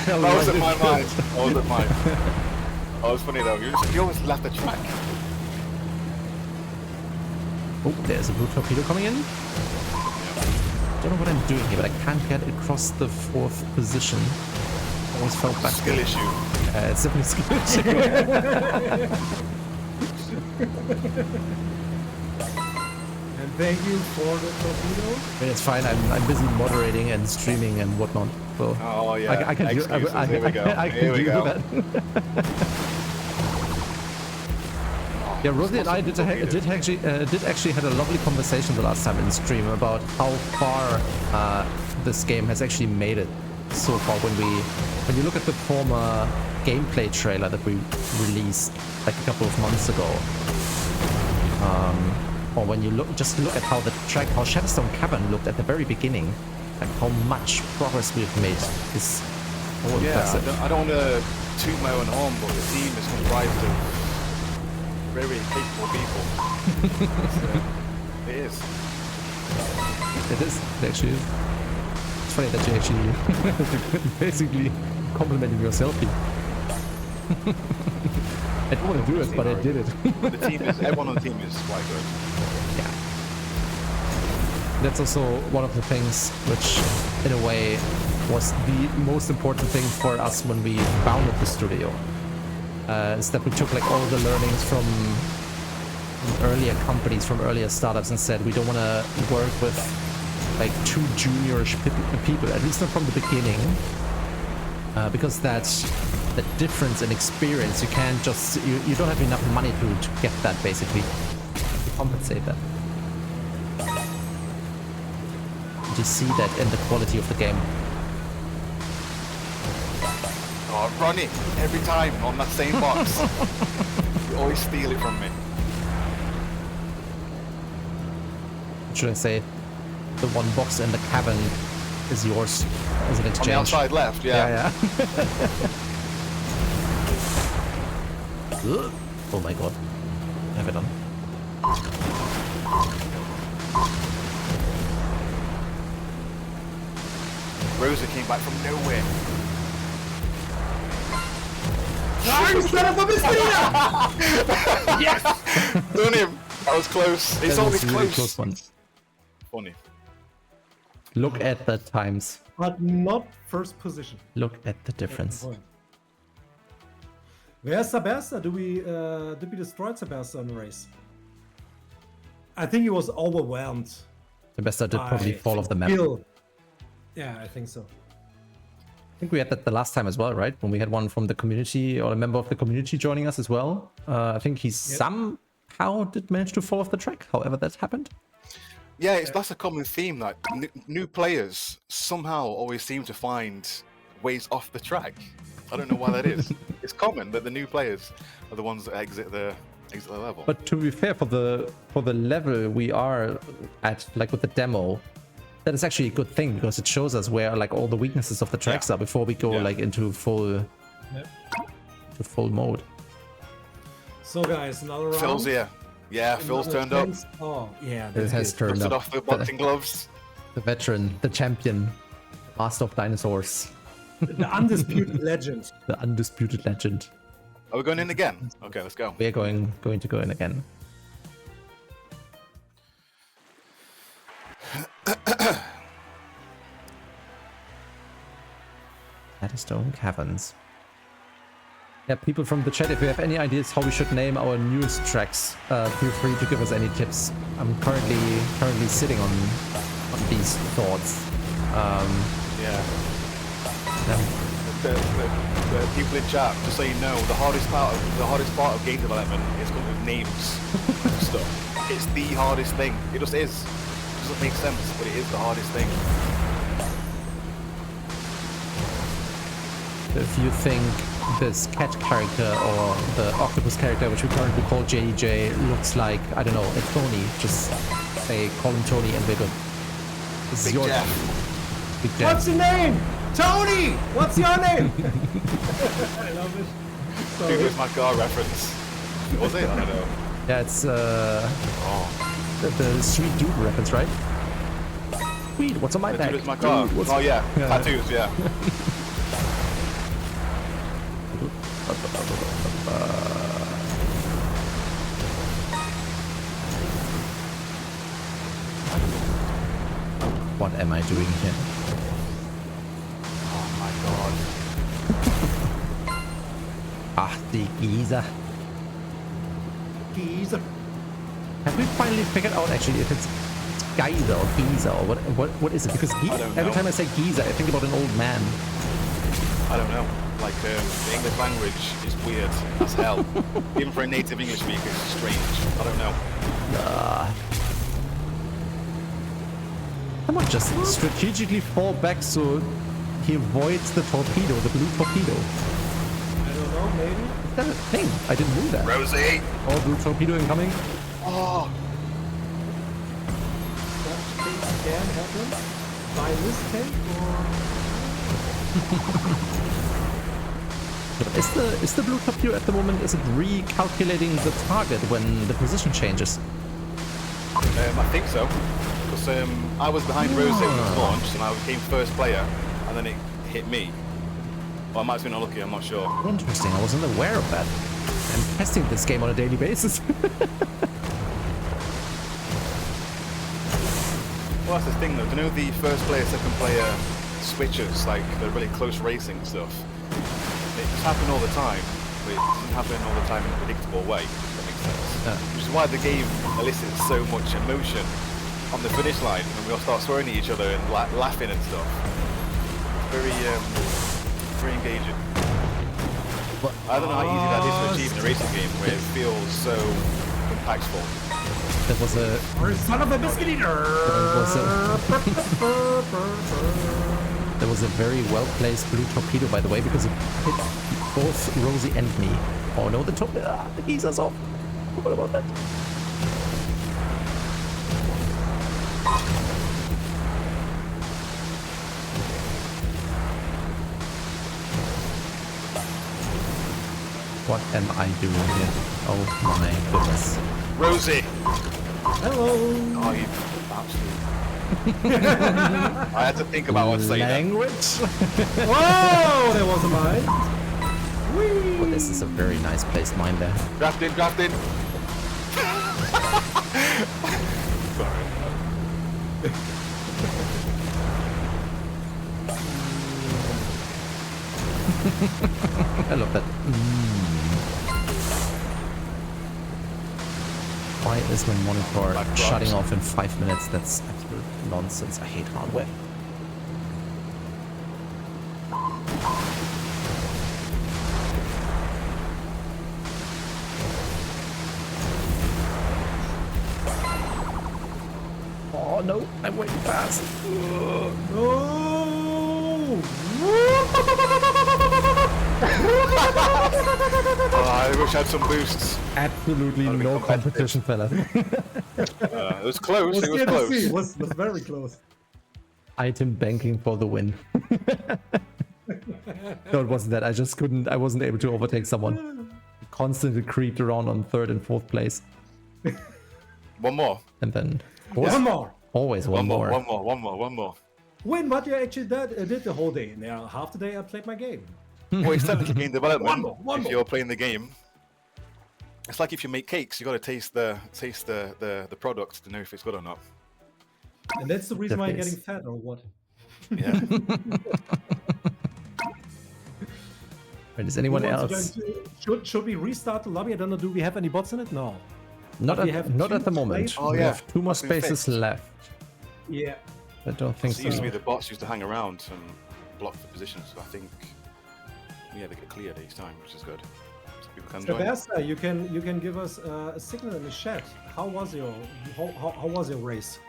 That wasn't my mind. That wasn't mine. Oh, it's funny though. You always left the track. Oh, there's a blue torpedo coming in. Don't know what I'm doing here, but I can't get across the 4th position. Always felt back. Skill issue. It's definitely a skill issue. And thank you for the torpedo. I mean, it's fine. I'm busy moderating and streaming and whatnot. So Oh yeah. I can do. Excuses. I Here we go. can Here we do go. that. Yeah, Rosie and I did actually had a lovely conversation the last time in stream about how far this game has actually made it so far. When you look at the former gameplay trailer that we released like a couple of months ago, or when you look at how the track, how Shadowstone Cavern looked at the very beginning, like how much progress we've made is so impressive. I don't want to toot my own horn, but the team is comprised of very capable people. It is. It is. It actually is. It's funny that you actually basically complimenting yourself here. I didn't want to do it, but I did it. Everyone on the team is quite good. Yeah. That's also one of the things which, in a way, was the most important thing for us when we founded the studio. Is that we took like all the learnings from earlier companies, from earlier startups, and said we don't want to work with like too juniorish people, at least not from the beginning, because that's the difference in experience. You can't just you don't have enough money to get that basically to compensate that. You see that in the quality of the game. Oh, run it every time on that same box. You always steal it from me. What should I say? The one box in the cabin is yours as an exchange. On the outside left, yeah. Oh my god. Have it on. Rosa came back from nowhere. Yes! Done him! That was close. It's That always was a really close. close one. Funny. Look at the times. But not first position. Look at the difference. Where's Sabersta? Did we destroy Sabersta in the race? I think he was overwhelmed. The best did probably by fall off the map. skill. Yeah, I think so. I think we had that the last time as well, right? When we had one from the community or a member of the community joining us as well. I think he somehow did manage to fall off the track, however that happened. Yeah, that's a common theme. That new players somehow always seem to find ways off the track. I don't know why that is. It's common that the new players are the ones that exit the level. But to be fair, for the level we are at, like with the demo, that is actually a good thing because it shows us where like all the weaknesses of the tracks are before we go like into full mode. So guys, another round. Phil's here. Yeah, Phil's turned up. Oh yeah, It has turned Dusted up. off the boxing gloves. The veteran, the champion, master of dinosaurs, the undisputed legend. the undisputed legend. Are we going in again? Okay, let's go. We are going to go in again. Shadowstone Caverns. Yeah, people from the chat, if you have any ideas how we should name our newest tracks, feel free to give us any tips. I'm currently sitting on these thoughts. Yeah. The people in chat, just so you know, the hardest part of game development is coming with names and stuff. It's the hardest thing. It just is. It doesn't make sense, but it is the hardest thing. If you think this cat character or the octopus character, which we currently call JJ, looks like, I don't know, a Tony, just say call him Tony and we're good. This is Big your Jeff. Big Jeff. What's your name? Tony! What's your name? I love it. Dude, where's my car reference? Was it? I don't know. Yeah, it's the Sweet Dude reference, right? Sweet, what's on my back? Dude, it's my car. Dude, what's- Oh yeah, Yeah. tattoos, yeah. What am I doing here? Oh my god. Ah, the Giza. Geezer. Have we finally figured out actually if it's Giza or Giza or what is it? Because every know. time I say Giza, I think about an old man. I don't know. Like, the English language is weird as hell. Even for a native English speaker, it's strange. I don't know. Someone just strategically fall back so he avoids the torpedo, the blue torpedo. I don't know, maybe. Is that a thing? I didn't know that. Rosie! Oh, blue torpedo incoming. Oh! Such things can happen by mistake Is the blue torpedo at the moment, is it recalculating the target when the position changes? I think so. Because I was behind Rosie when it was launched, and I became first player, and then it hit me. Well, I might have been unlucky, I'm not sure. Interesting, I wasn't aware of that. I'm testing this game on a daily basis. Well, that's the thing though. Do you know the first player, second player switches, like the really close racing stuff? It just happen all the time, but it doesn't happen all the time in a predictable way, if that makes sense. Yeah. Which is why the game elicits so much emotion on the finish line, and we all start swearing at each other and laughing and stuff. Very engaging. I don't know how easy that is to achieve in a racing game where it feels so impactful. That was a... Son of a biscuit eater! That was a very well-placed blue torpedo, by the way, because it hit both Rosie and me. Oh no, the geezer's off. What about that? What am I doing here? Oh my goodness. Rosie! Hello! Oh, you absolutely. I had to think about what to say then. Language? Whoa! There was a mine. Whee! Well, this is a very nice placed mine there. Draft in, draft in. Sorry. I love that. Why is my monitor shutting off in 5 minutes? That's absolute nonsense. I hate hardware. Oh no, I'm way fast. No! Oh, I wish I had some boosts. Absolutely no competition, fella. It was close, it was close. It was very close. Item banking for the win. No, it wasn't that. I wasn't able to overtake someone. Constantly creeped around on 3rd and 4th place. One more. And then... One more! Always one more. One more. Win what you actually did the whole day. Now, half the day I played my game. Well, it's technically game development. One if more. you're playing the game, it's like if you make cakes, you got to taste the product to know if it's good or not. And that's the reason why you're Definitely getting fat, or what? Yeah. Right, is anyone Who wants else? to join should we restart the lobby? I don't know. Do we have any bots in it? No. Not we have at the two moment. spaces. Oh, We yeah. have 2 more That's been spaces fixed. left. Yeah. I don't think It used to be so. the bots used to hang around and block the positions. So I think, yeah, they get cleared each time, which is good. So people can join. Sebastian, you can give us a signal in the chat. How was your race?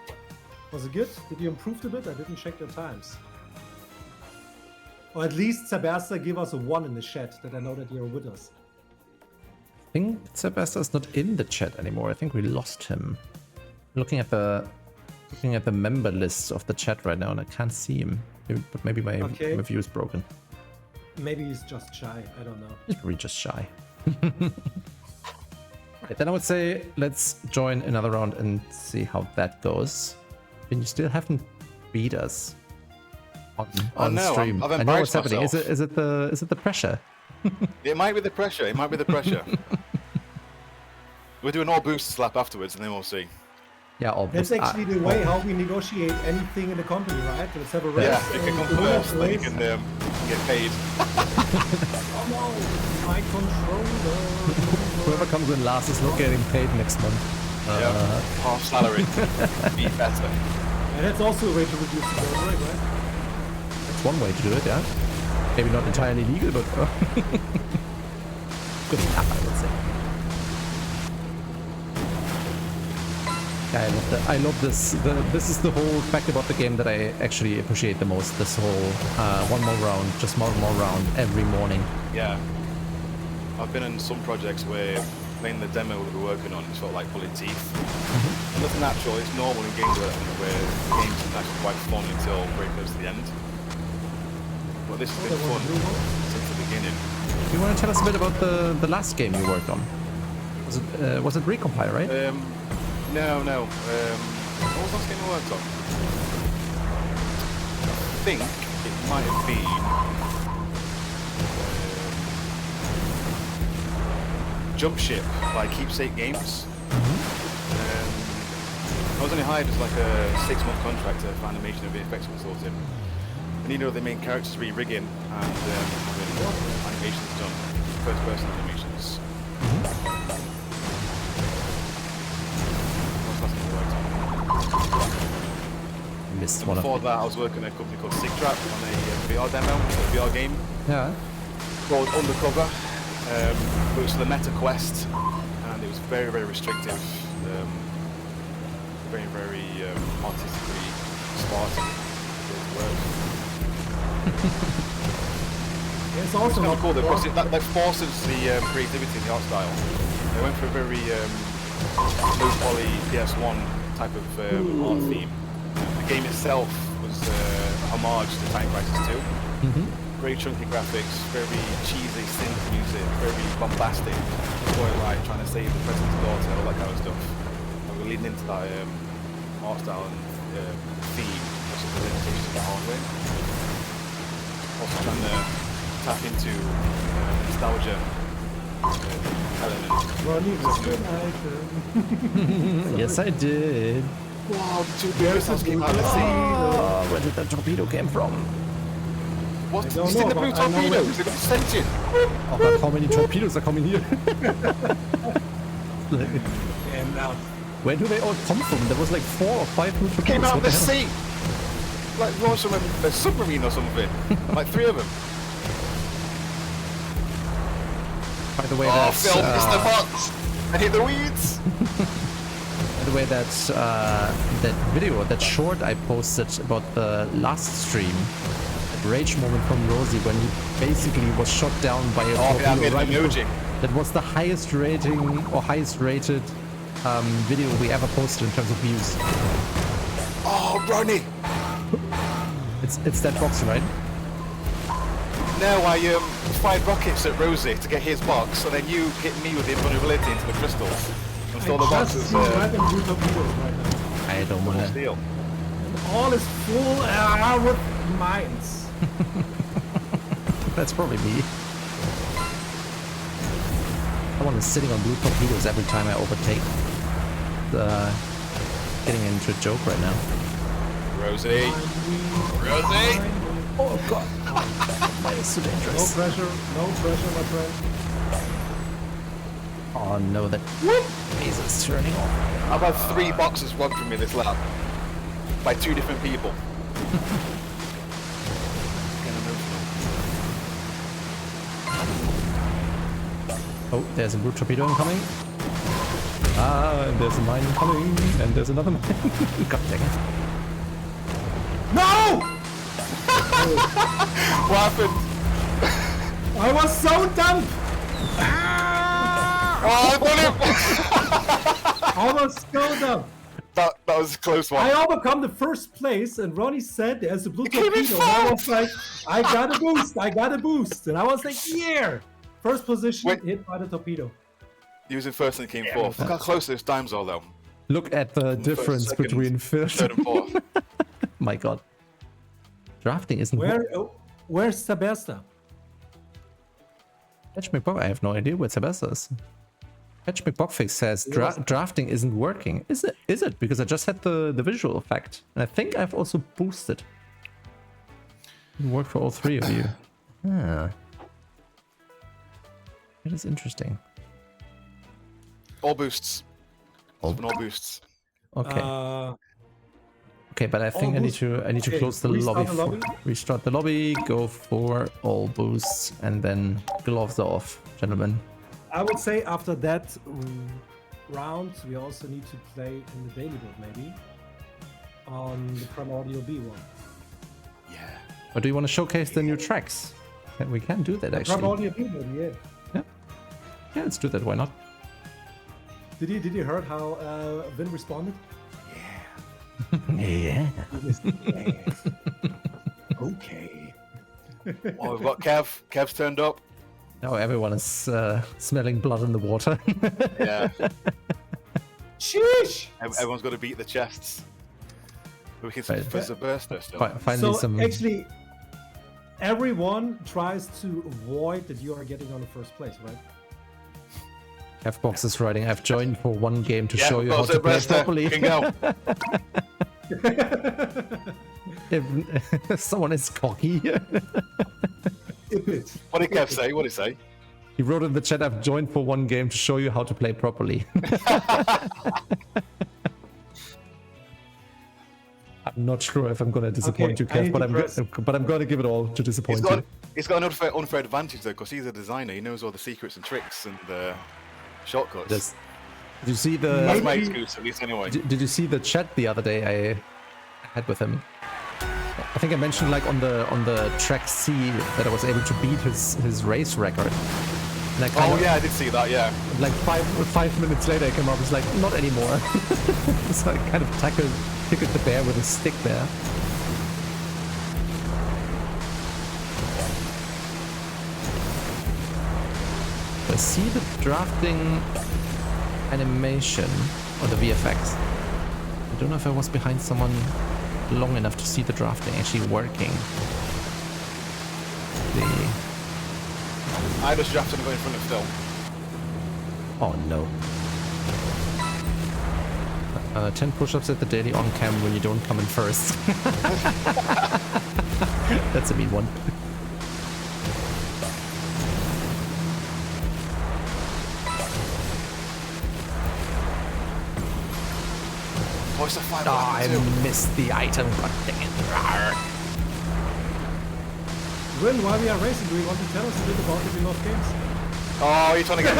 Was it good? Did you improve a bit? I didn't check your times. Or at least Sebastian, give us a 1 in the chat that I know that you're with us. I think Sebastian's not in the chat anymore. I think we lost him. Looking at the member lists of the chat right now, and I can't see him. But maybe my view is broken. Maybe he's just shy. I don't know. He's really just shy. Right, then I would say let's join another round and see how that goes. And you still haven't beat us on no, stream. I've I know what's embarrassed happening. myself. Is it the pressure? It might be the pressure. It might be the pressure. We're doing all boost slap afterwards, and then we'll see. Yeah, That's obviously. actually the way how we negotiate anything in the company, right? Let's have a race. Yeah, if it comes first, then you can get paid. Oh no, my controller. Whoever comes in last is not getting paid next month. Yeah, half salary. Be better. And that's also a way to reduce the burn rate, right? That's one way to do it, yeah. Maybe not entirely legal, but good enough, I would say. Yeah, I love this. This is the whole fact about the game that I actually appreciate the most. This whole one more round, just one more round every morning. Yeah. I've been in some projects where playing the demo that we're working on, it's felt like pulling teeth. And that's natural, it's normal in game development where games are actually quite fun until very close to the end. But this has been fun since the beginning. Do you want to tell us a bit about the last game you worked on? Was it Recompile, right? No. What was the last game I worked on? I think it might have been Jump Ship by Keepsake Games. I was only hired as like a 6-month contractor for animation and VFX consulting. And you know the main characters re-rigging and having animations done, first-person animations. Missed one of Before that, I was working at a company called Sigtrap on a VR demo, a VR game Yeah. called Undercover. It was the Meta Quest, and it was very, very restrictive. very, very artistically Spartan. It's also It's kind not of cool though, because wrong. that forces the creativity in the art style. They went for a very low poly PS1 type of art theme. The game itself was a homage to Time Crisis 2. Very chunky graphics, very cheesy synth music, very bombastic. Boy, like trying to save the president's daughter, all that kind of stuff. And we're leading into that art style and theme, also the limitations of the hardware. Also trying to tap into nostalgia element. Ronnie was good item. Yes, I did. Wow, the two missiles came out of the sea. Oh, where did that torpedo came from? What? I don't You seen know, the blue but I know where- torpedoes? They got sentient. Oh, but how many torpedoes are coming here? And now, Where do they all come from? There was like 4 or 5 new torpedoes. Came out of What the hell? sea. Like launched from a submarine or something. Like 3 of them. By the way, Oh, that's, Phil, missed the box. I hit the weeds. by the way, that's that video, that short I posted about the last stream, that rage moment from Rosie when he basically was shot down by a Oh, yeah, I torpedo made an right before- emoji. That was the highest rating or highest rated video we ever posted in terms of views. Oh, Ronnie. It's that box, right? No, I fired rockets at Rosie to get his box, and then you hit me with the invulnerability into the crystals. And stole the I box just as see random blue torpedoes right now. I don't wanna. steel. And all is full with mines. That's probably me. Someone is sitting on blue torpedoes every time I overtake. Getting into a joke right now. Rosie. Rosie. Oh god. Why is so No dangerous? pressure, my friend. Oh no, that base is turning off. I've had 3 boxes run from me this lap. By 2 different people. Getting emotional. Oh, there's a blue torpedo incoming. And there's a mine incoming. And there's another mine. God dang it. No! What happened? I was so dumb. Oh, I got him! I was so dumb. That was a close one. I overcome the first place, and Ronnie said there's a blue came in torpedo. And I was fourth. like, I got a boost. And I was like, yeah. First position, Wait. hit by the torpedo. He was in first and came 4th. Look how close those times are, though. Look at the difference second, between first. 3rd and 4th. My god. Drafting isn't. Where's Sebastian? Fetch McBox. I have no idea what Sebastian is. Fetch McBoxfix says drafting isn't working. Is it? Is it? Because I just had the visual effect. And I think I've also boosted. It worked for all 3 of you. Ah. That is interesting. All boosts. All- All boosts. Okay. Okay, but I think all I need boosts. to Okay, close the restart lobby. the lobby. Restart the lobby. Go for all boosts and then gloves off, gentlemen. I would say after that round, we also need to play in the daily build, maybe. On the Primordial B one. Yeah. Or do you want to showcase the new tracks? We can do that actually. Primordial B one, yeah. Yeah, let's do that. Why not? Did you heard how Vin responded? Yeah. Okay. Oh, we've got Kev. Kev's turned up. Now everyone is smelling blood in the water. Yeah. Sheesh! Everyone's got to beat the chests. We can Right. fizz a burster still. Finally, So some. actually, everyone tries to avoid that you are getting on the first place, right? F-Box is writing. I've joined for one game to show you got how the to play burster. properly. You can go. If someone is cocky. A bit. What did Kev say? What did he say? He wrote in the chat, I've joined for one game to show you how to play properly. I'm not sure if I'm going to disappoint Okay, you, I need Kev, to but I'm going to give it all to disappoint you. He's got an unfair advantage though, because he's a designer. He knows all the secrets and tricks and shortcuts. Yes. Did you see That's my Maybe- excuse, at least anyway. Did you see the chat the other day I had with him? I think I mentioned like on the track C that I was able to beat his race record. And I kind Oh of, yeah, I did see that. Yeah. like five minutes later I came up, it's like not anymore. So I kind of tickled the bear with a stick there. I see the drafting animation or the VFX. I don't know if I was behind someone long enough to see the drafting actually working. I just drafted and go in front of Phil. Oh no. 10 push-ups at the daily on cam when you don't come in first. That's a mean one. Oh, it's a 5 Oh, lap I too. missed the item. God dang it. Rawr. Will, while we are racing, do you want to tell us a bit about the Devlog games? Oh, you're trying to get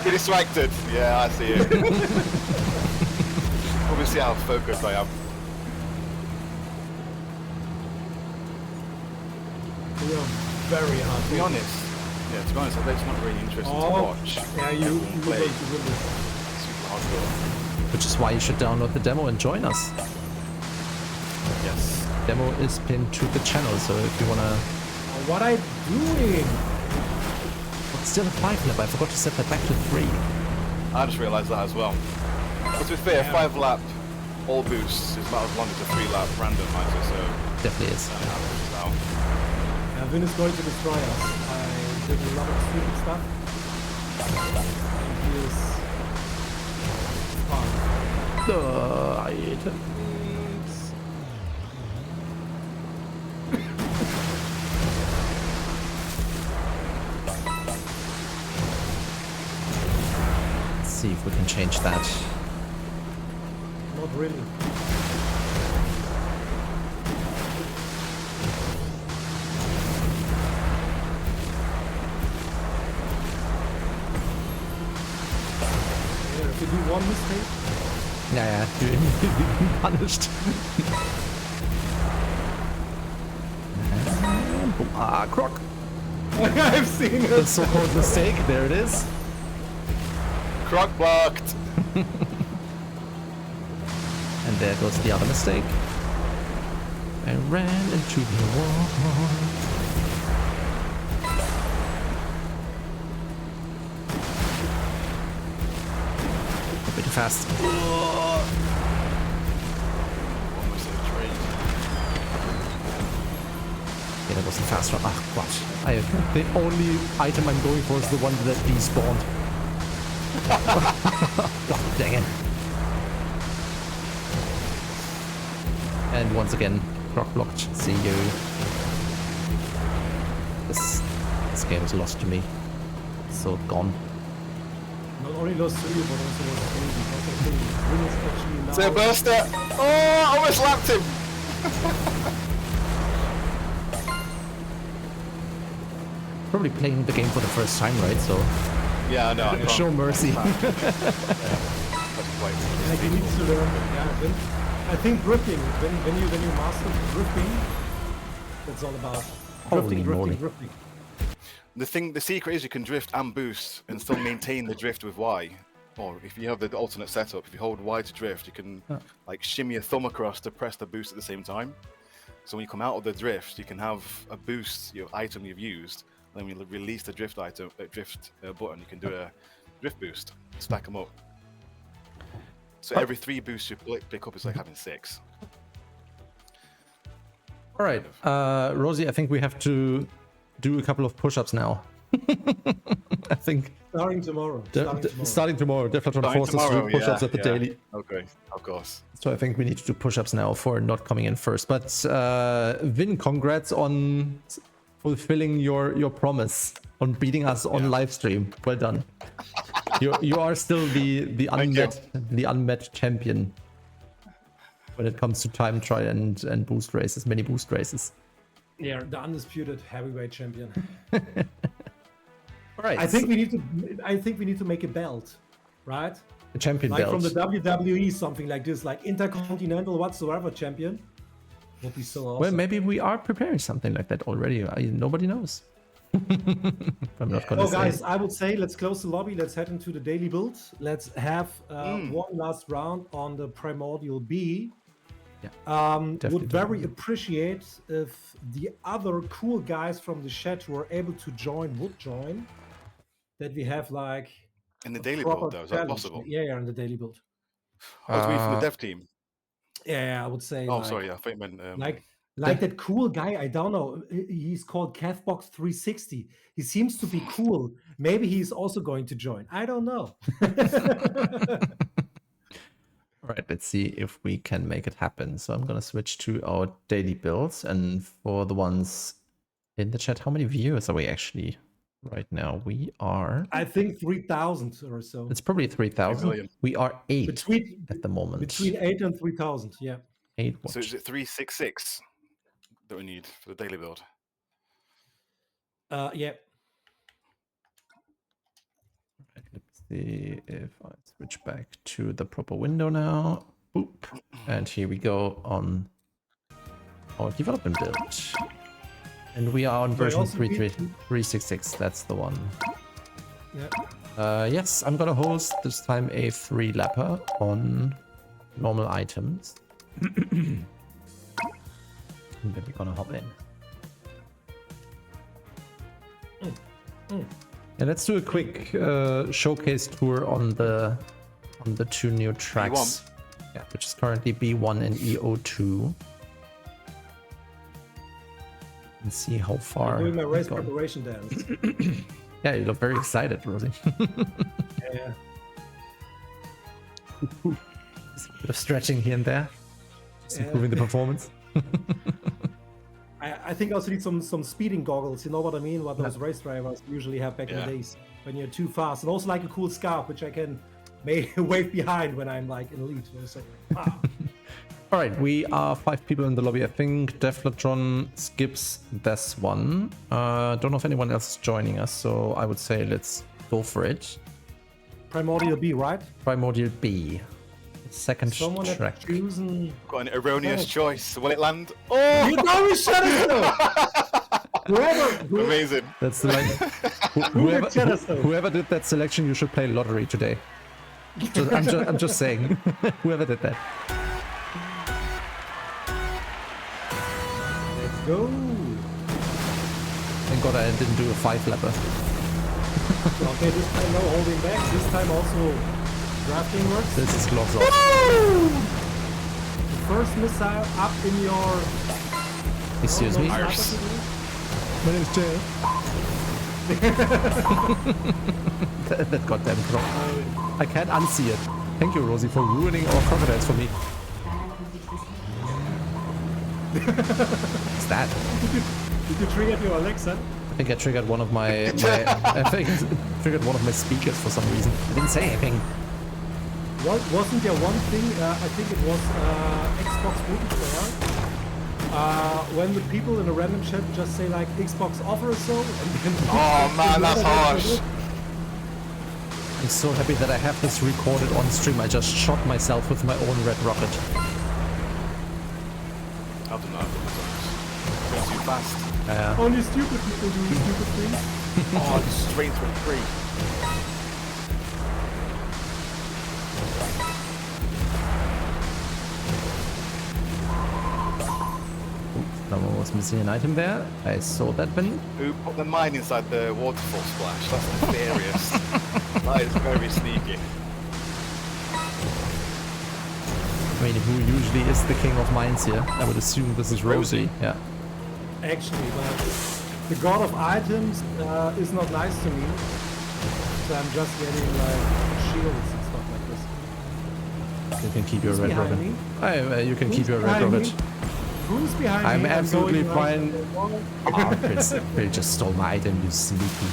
distracted. Yeah, I see it. Probably see how focused I am. We are very hard. To be honest, I bet it's not really interesting to watch. Yeah, you Everyone play going to win this. super hardcore. Which is why you should download the demo and join us. Yes. Demo is pinned to the channel, so if you wanna... What are you doing? It's still a 5 lap, I forgot to set that back to 3. I just realised that as well. But to be fair, 5 lap all boosts is about as long as a 3 lap randomizer, so Definitely is. that happens now. Vin is going to destroy us. I did a lot of stupid stuff. And he is fun. Let's see if we can change that. Not really. Yeah, if you do one mistake, Yeah, you're punished. Ah, croc. I've seen The it. so-called mistake. There it is. Croc blocked! And there goes the other mistake. I ran into the wall. A bit too fast. Almost a tree. Yeah, that wasn't fast. Ah, what? The only item I'm going for is the one that despawned. God dang it. And once again, croc blocked. See you. This game is lost to me. So gone. Not only lost to you, but also lost to me because I think Vin is actually now. So burster! Oh, I almost lapped him! Probably playing the game for the first time, right? So Yeah, I know. show mercy. That's quite Like he needs to learn. Yeah, Vin. I think drifting. When you master drifting, that's all about Holy drifting, moly. drifting. The secret is you can drift and boost and still maintain the drift with Y. Or if you have the alternate setup, if you hold Y to drift, you can like shimmy your thumb across to press the boost at the same time. So when you come out of the drift, you can have a boost, your item you've used. Then when you release the drift item, button, you can do a drift boost, stack them up. So every 3 boosts you pick up is like having 6. All right, Rosie, I think we have to do a couple of push-ups now. I think Starting tomorrow. starting tomorrow, Devlog forces us to do push-ups at the daily. Okay, of course. So I think we need to do push-ups now for not coming in first. But Vin, congrats on fulfilling your promise on beating us on live stream. Well done. You are still the unmet champion when it comes to time trial and boost races, many boost races. Yeah, the undisputed heavyweight champion. All right. I think we need to make a belt, right? A champion Like belt. from the WWE, something like this, like Intercontinental whatsoever champion. Would be so awesome. Well, maybe we are preparing something like that already. Nobody knows. I'm not gonna Oh, say. guys, I would say let's close the lobby. Let's head into the daily build. Let's have one last round on the Primordial B. Yeah, Would very appreciate if the other cool guys from the chat who are able to join would join. That we have like In the a daily proper build, though, is that challenge. possible? Yeah, in the daily build. I was meaning from the dev team. Yeah, I would say. Oh, like, sorry, I thought you meant like that cool guy. I don't know. He's called Cathbox360. He seems to be cool. Maybe he's also going to join. I don't know. All right, let's see if we can make it happen. So I'm gonna switch to our daily builds, and for the ones in the chat, how many viewers are we actually right now? We are. I think 3,000 or so. It's probably 3,000. We are 8 at the moment. Between 8 and 3,000. Yeah. 8. So is it 366 that we need for the daily build? Yeah. Right, let's see if I switch back to the proper window now. Boop. And here we go on our development build. And we are on version 366. That's the one. Yeah. Yes, I'm gonna host this time a 3-lapper on normal items. And then we're gonna hop in. Yeah, let's do a quick showcase tour on the 2 new tracks. Yeah, which is currently B1 and EO2. And see how far. I'm doing my race preparation dance. Yeah, you look very excited, Rosie. Yeah. Just a bit of stretching here and there. Just improving the performance. I think I also need some speeding goggles. You know what I mean? What those race drivers usually have back in the days when you're too fast. And also like a cool scarf, which I can wave behind when I'm like in elite. So, All right, we are 5 people in the lobby. I think Devlog skips this one. Don't know if anyone else is joining us, so I would say let's go for it. Primordial B, right? Primordial B. Second Someone track. Got an erroneous choice. Will it land? Oh! You know we shut us though! Whoever, Amazing. That's the whoever did that selection, you should play lottery today. I'm just saying. Whoever did that. Let's go. Thank God I didn't do a 5-lapper. Okay, this time no holding back. This time also drafting works. This is gloves off. First missile up in your... Excuse me? Iris. My name is Jay. that goddamn crop. I can't unsee it. Thank you, Rosie, for ruining our crocodiles for me. What's that? Did you trigger your Alexa? I think I triggered one of my I think I triggered one of my speakers for some reason. I didn't say anything. Wasn't there one thing? I think it was Xbox multiplayer. When the people in a random chat just say like Xbox offer or so. And then Oh man, that's harsh. I'm so happy that I have this recorded on stream. I just shot myself with my own red rocket. I've done that a couple of times. Going too fast. Only stupid people do stupid things. Oh, it's straight through 3. Someone was missing an item there. I saw that bin. Who put the mine inside the waterfall splash? That's nefarious. That is very sneaky. I mean, who usually is the king of mines here? I would assume this is Rosie. Yeah. Actually, but the god of items is not nice to me. So I'm just getting like shields and stuff like this. You can keep your Who's red behind rocket. me? You can Who's keep your red behind rocket. me? Who's behind I'm me? absolutely going fine. like- Oh, Bill just stole my item, you sneaky.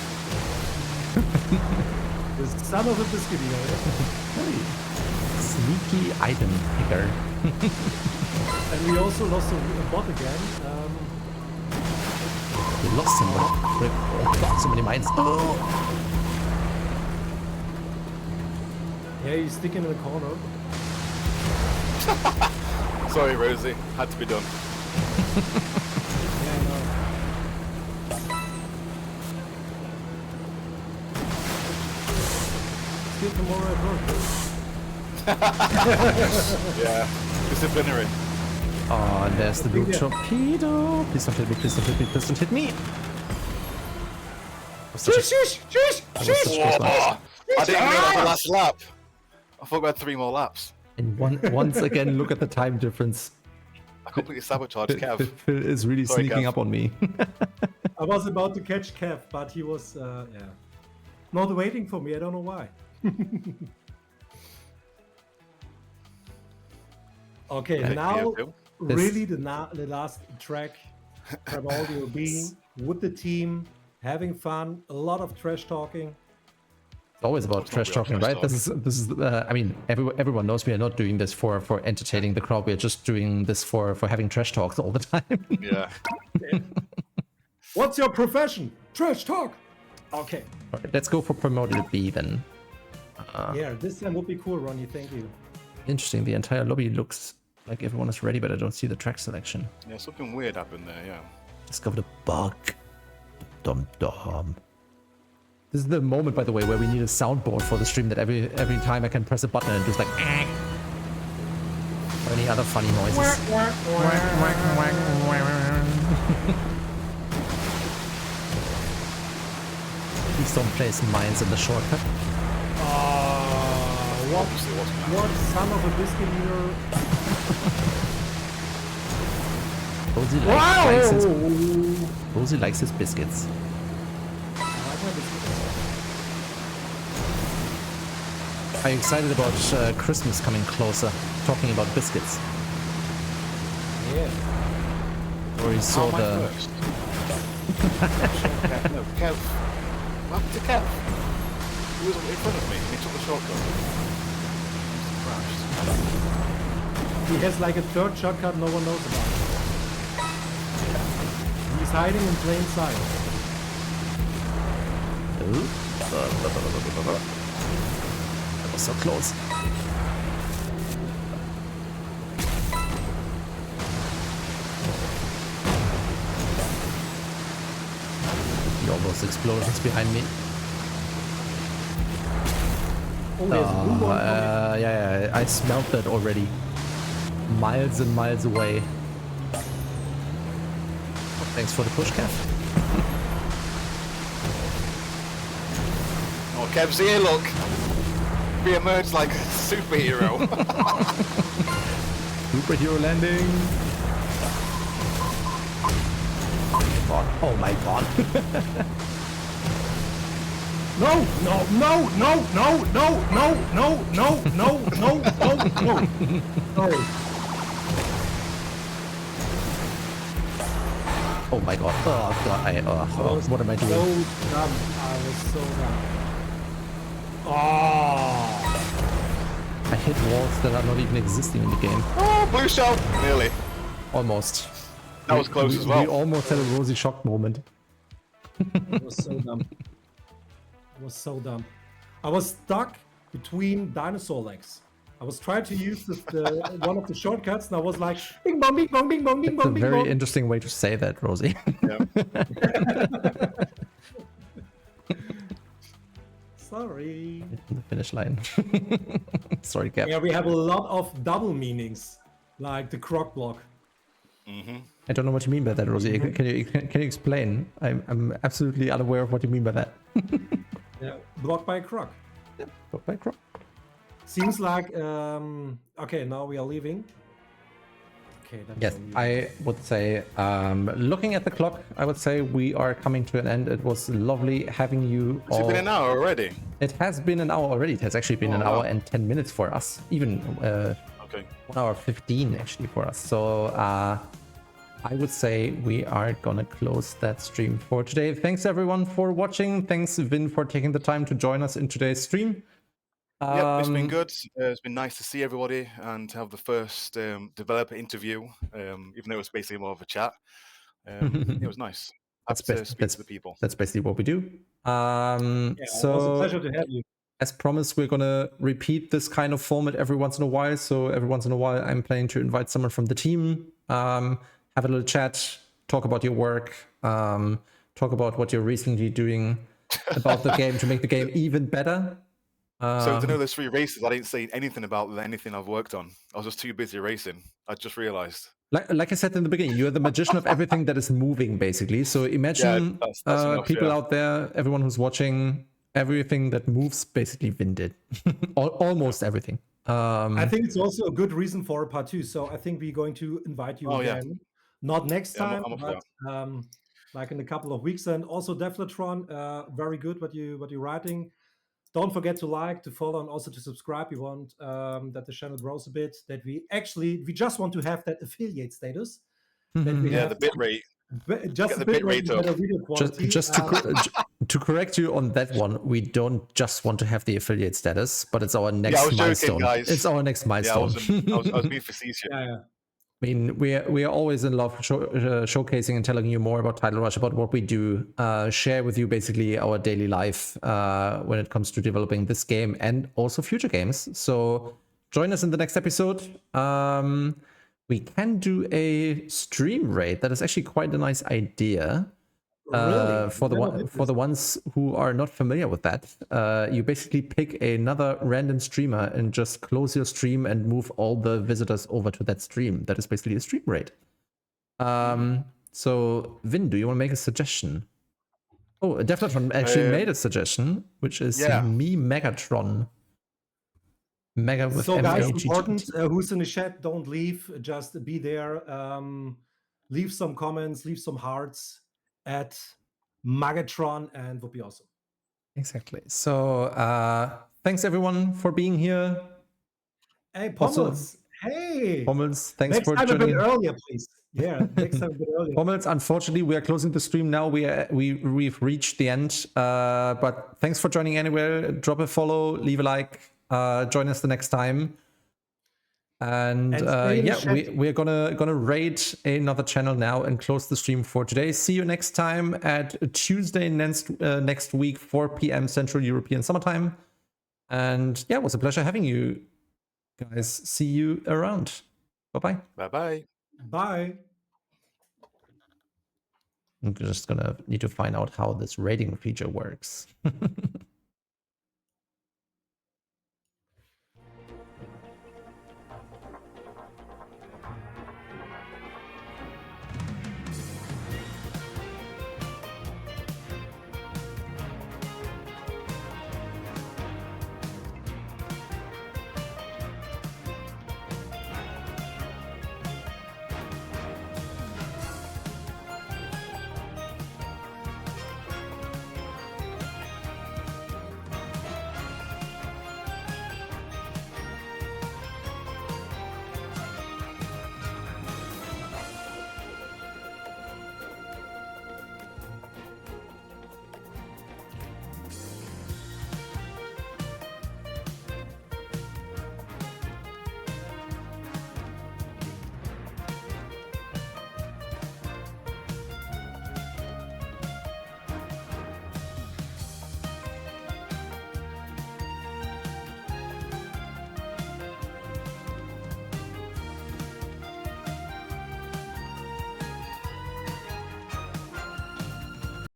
The son of a biscuit eater. Hey. Sneaky item picker. And we also lost a bot again. We lost him, but we got so many mines. Oh! Yeah, you stick him in the corner. Sorry, Rosie. Had to be done. Yeah, no. Still tomorrow at work. Yeah. Disciplinary. Oh, and there's the blue Yeah. torpedo. Please don't hit me, please don't hit me, please don't hit me. Shush, shush, shush, shush. Oh, I didn't realize the last lap. I thought we had 3 more laps. And once again, look at the time difference. I completely sabotaged Kev. Phil is really Sorry, sneaking Kev. up on me. I was about to catch Kev, but he was, not waiting for me. I don't know why. Okay, Yeah, now Phil. really the last track. Travolio being with the team, having fun, a lot of trash talking. It's always about It's not trash real talking, trash right? This is. I mean, everyone knows we are not doing this for entertaining the crowd. We are just doing this for having trash talks all the time. Yeah. What's your profession? Trash talk. Okay. All right, let's go for promoted B then. Yeah, this time would be cool, Ronnie. Thank you. Interesting. The entire lobby looks like everyone is ready, but I don't see the track selection. Yeah, something weird happened there, yeah. Discovered a bug. Dum dum. This is the moment, by the way, where we need a soundboard for the stream that every time I can press a button and just like or any other funny noises. Please don't place mines in the shortcut. Obviously it wasn't that. What son of a biscuit eater? Rosie likes his biscuits. Are you excited about Christmas coming closer? Talking about biscuits. Yeah. Or you saw How am I the... first? No, Kev. What happened to Kev? He was in front of me and he took the shortcut. Crashed. He has like a third shortcut no one knows about. He's hiding in plain sight. That was so close. All those explosions behind me. Oh, there's a blue one. Yeah, I smelled that already. Miles and miles away. Thanks for the push, Kev. Oh, Kev's here, look. We emerged like a superhero. Superhero landing. Oh my god. No, no, no, no, no, no, no, no, no, no, no, no, no. Sorry. Oh my god. Oh god. What am I doing? So dumb. I was so dumb. Oh. I hit walls that are not even existing in the game. Oh, blue shell. Nearly. Almost. That was close as well. We almost had a Rosie shock moment. It was so dumb. It was so dumb. I was stuck between dinosaur legs. I was trying to use the one of the shortcuts, and I was like, bing bong, bing bong, bing bong, bing It's a bong, bing very bong. interesting way to say that, Rosie. Yeah. Sorry. The finish line. Sorry, Cap. Yeah, we have a lot of double meanings, like the croc block. I don't know what you mean by that, Rosie. Can you explain? I'm absolutely unaware of what you mean by that. Yeah, blocked by a croc. Blocked by croc. Seems like okay. Now we are leaving. Okay. Then Yes, I would say, looking at the clock, I would say we are coming to an end. It was lovely having you Has all. it been an hour already? It has been an hour already. It has actually been Oh, an wow. hour and 10 minutes for us. Even Okay. 1 hour 15 actually for us. So I would say we are gonna close that stream for today. Thanks everyone for watching. Thanks Vin for taking the time to join us in today's stream. Yep, it's been good. It's been nice to see everybody and have the first developer interview, even though it was basically more of a chat. It was nice. Happy to speak to the people. That's basically what we do. Yeah, it was a So pleasure to have you. as promised, we're gonna repeat this kind of format every once in a while. So every once in a while, I'm planning to invite someone from the team, have a little chat, talk about your work, talk about what you're recently doing about the game to make the game even better. So to know those 3 races, I didn't say anything about anything I've worked on. I was just too busy racing. I just realized. Like I said in the beginning, you're the magician of everything that is moving, basically. So imagine that's enough, people yeah. out there, everyone who's watching, everything that moves, basically Vin did. Almost everything. I think it's also a good reason for a part 2. So I think we're going to invite you Oh, yeah. again. Not next Yeah, time, I'm up for but like in a couple of weeks. And also Devlog, very good what you're writing. Don't forget to like, to follow, and also to subscribe. We want that the channel grows a bit. That we just want to have that affiliate status. That we Yeah, have the bit rate. just Get a the bit bit rate up. better video quality. Just to correct you on that one, we don't just want to have the affiliate status, but it's our next Yeah, I was milestone. joking, guys. It's our next milestone. Yeah, I was being facetious. Yeah. I mean, we are always in love showcasing and telling you more about Tidal Rush, about what we do, share with you basically our daily life when it comes to developing this game and also future games. So join us in the next episode. We can do a stream raid. That is actually quite a nice idea. Really? For the ones who are not familiar with that, you basically pick another random streamer and just close your stream and move all the visitors over to that stream. That is basically a stream raid. So Vin, do you want to make a suggestion? Oh, Deflatron actually made a suggestion, which is me Megatron. Mega with so guys, M-A-G-G-T. important. Who's in the chat? Don't leave. Just be there. Leave some comments. Leave some hearts at Megatron, and would be awesome. Exactly. So thanks everyone for being here. Hey, Pommels. Hey, Pommels, thanks next for time joining. a bit earlier, please. Yeah, next time a bit earlier. Pommels, unfortunately, we are closing the stream now. We've reached the end. But thanks for joining anyway. Drop a follow, leave a like, join us the next time. And we're gonna raid another channel now and close the stream for today. See you next time at Tuesday next week, 4 p.m. Central European Summertime. And yeah, it was a pleasure having you guys. See you around. Bye-bye. Bye-bye. Bye. I'm just gonna need to find out how this rating feature works.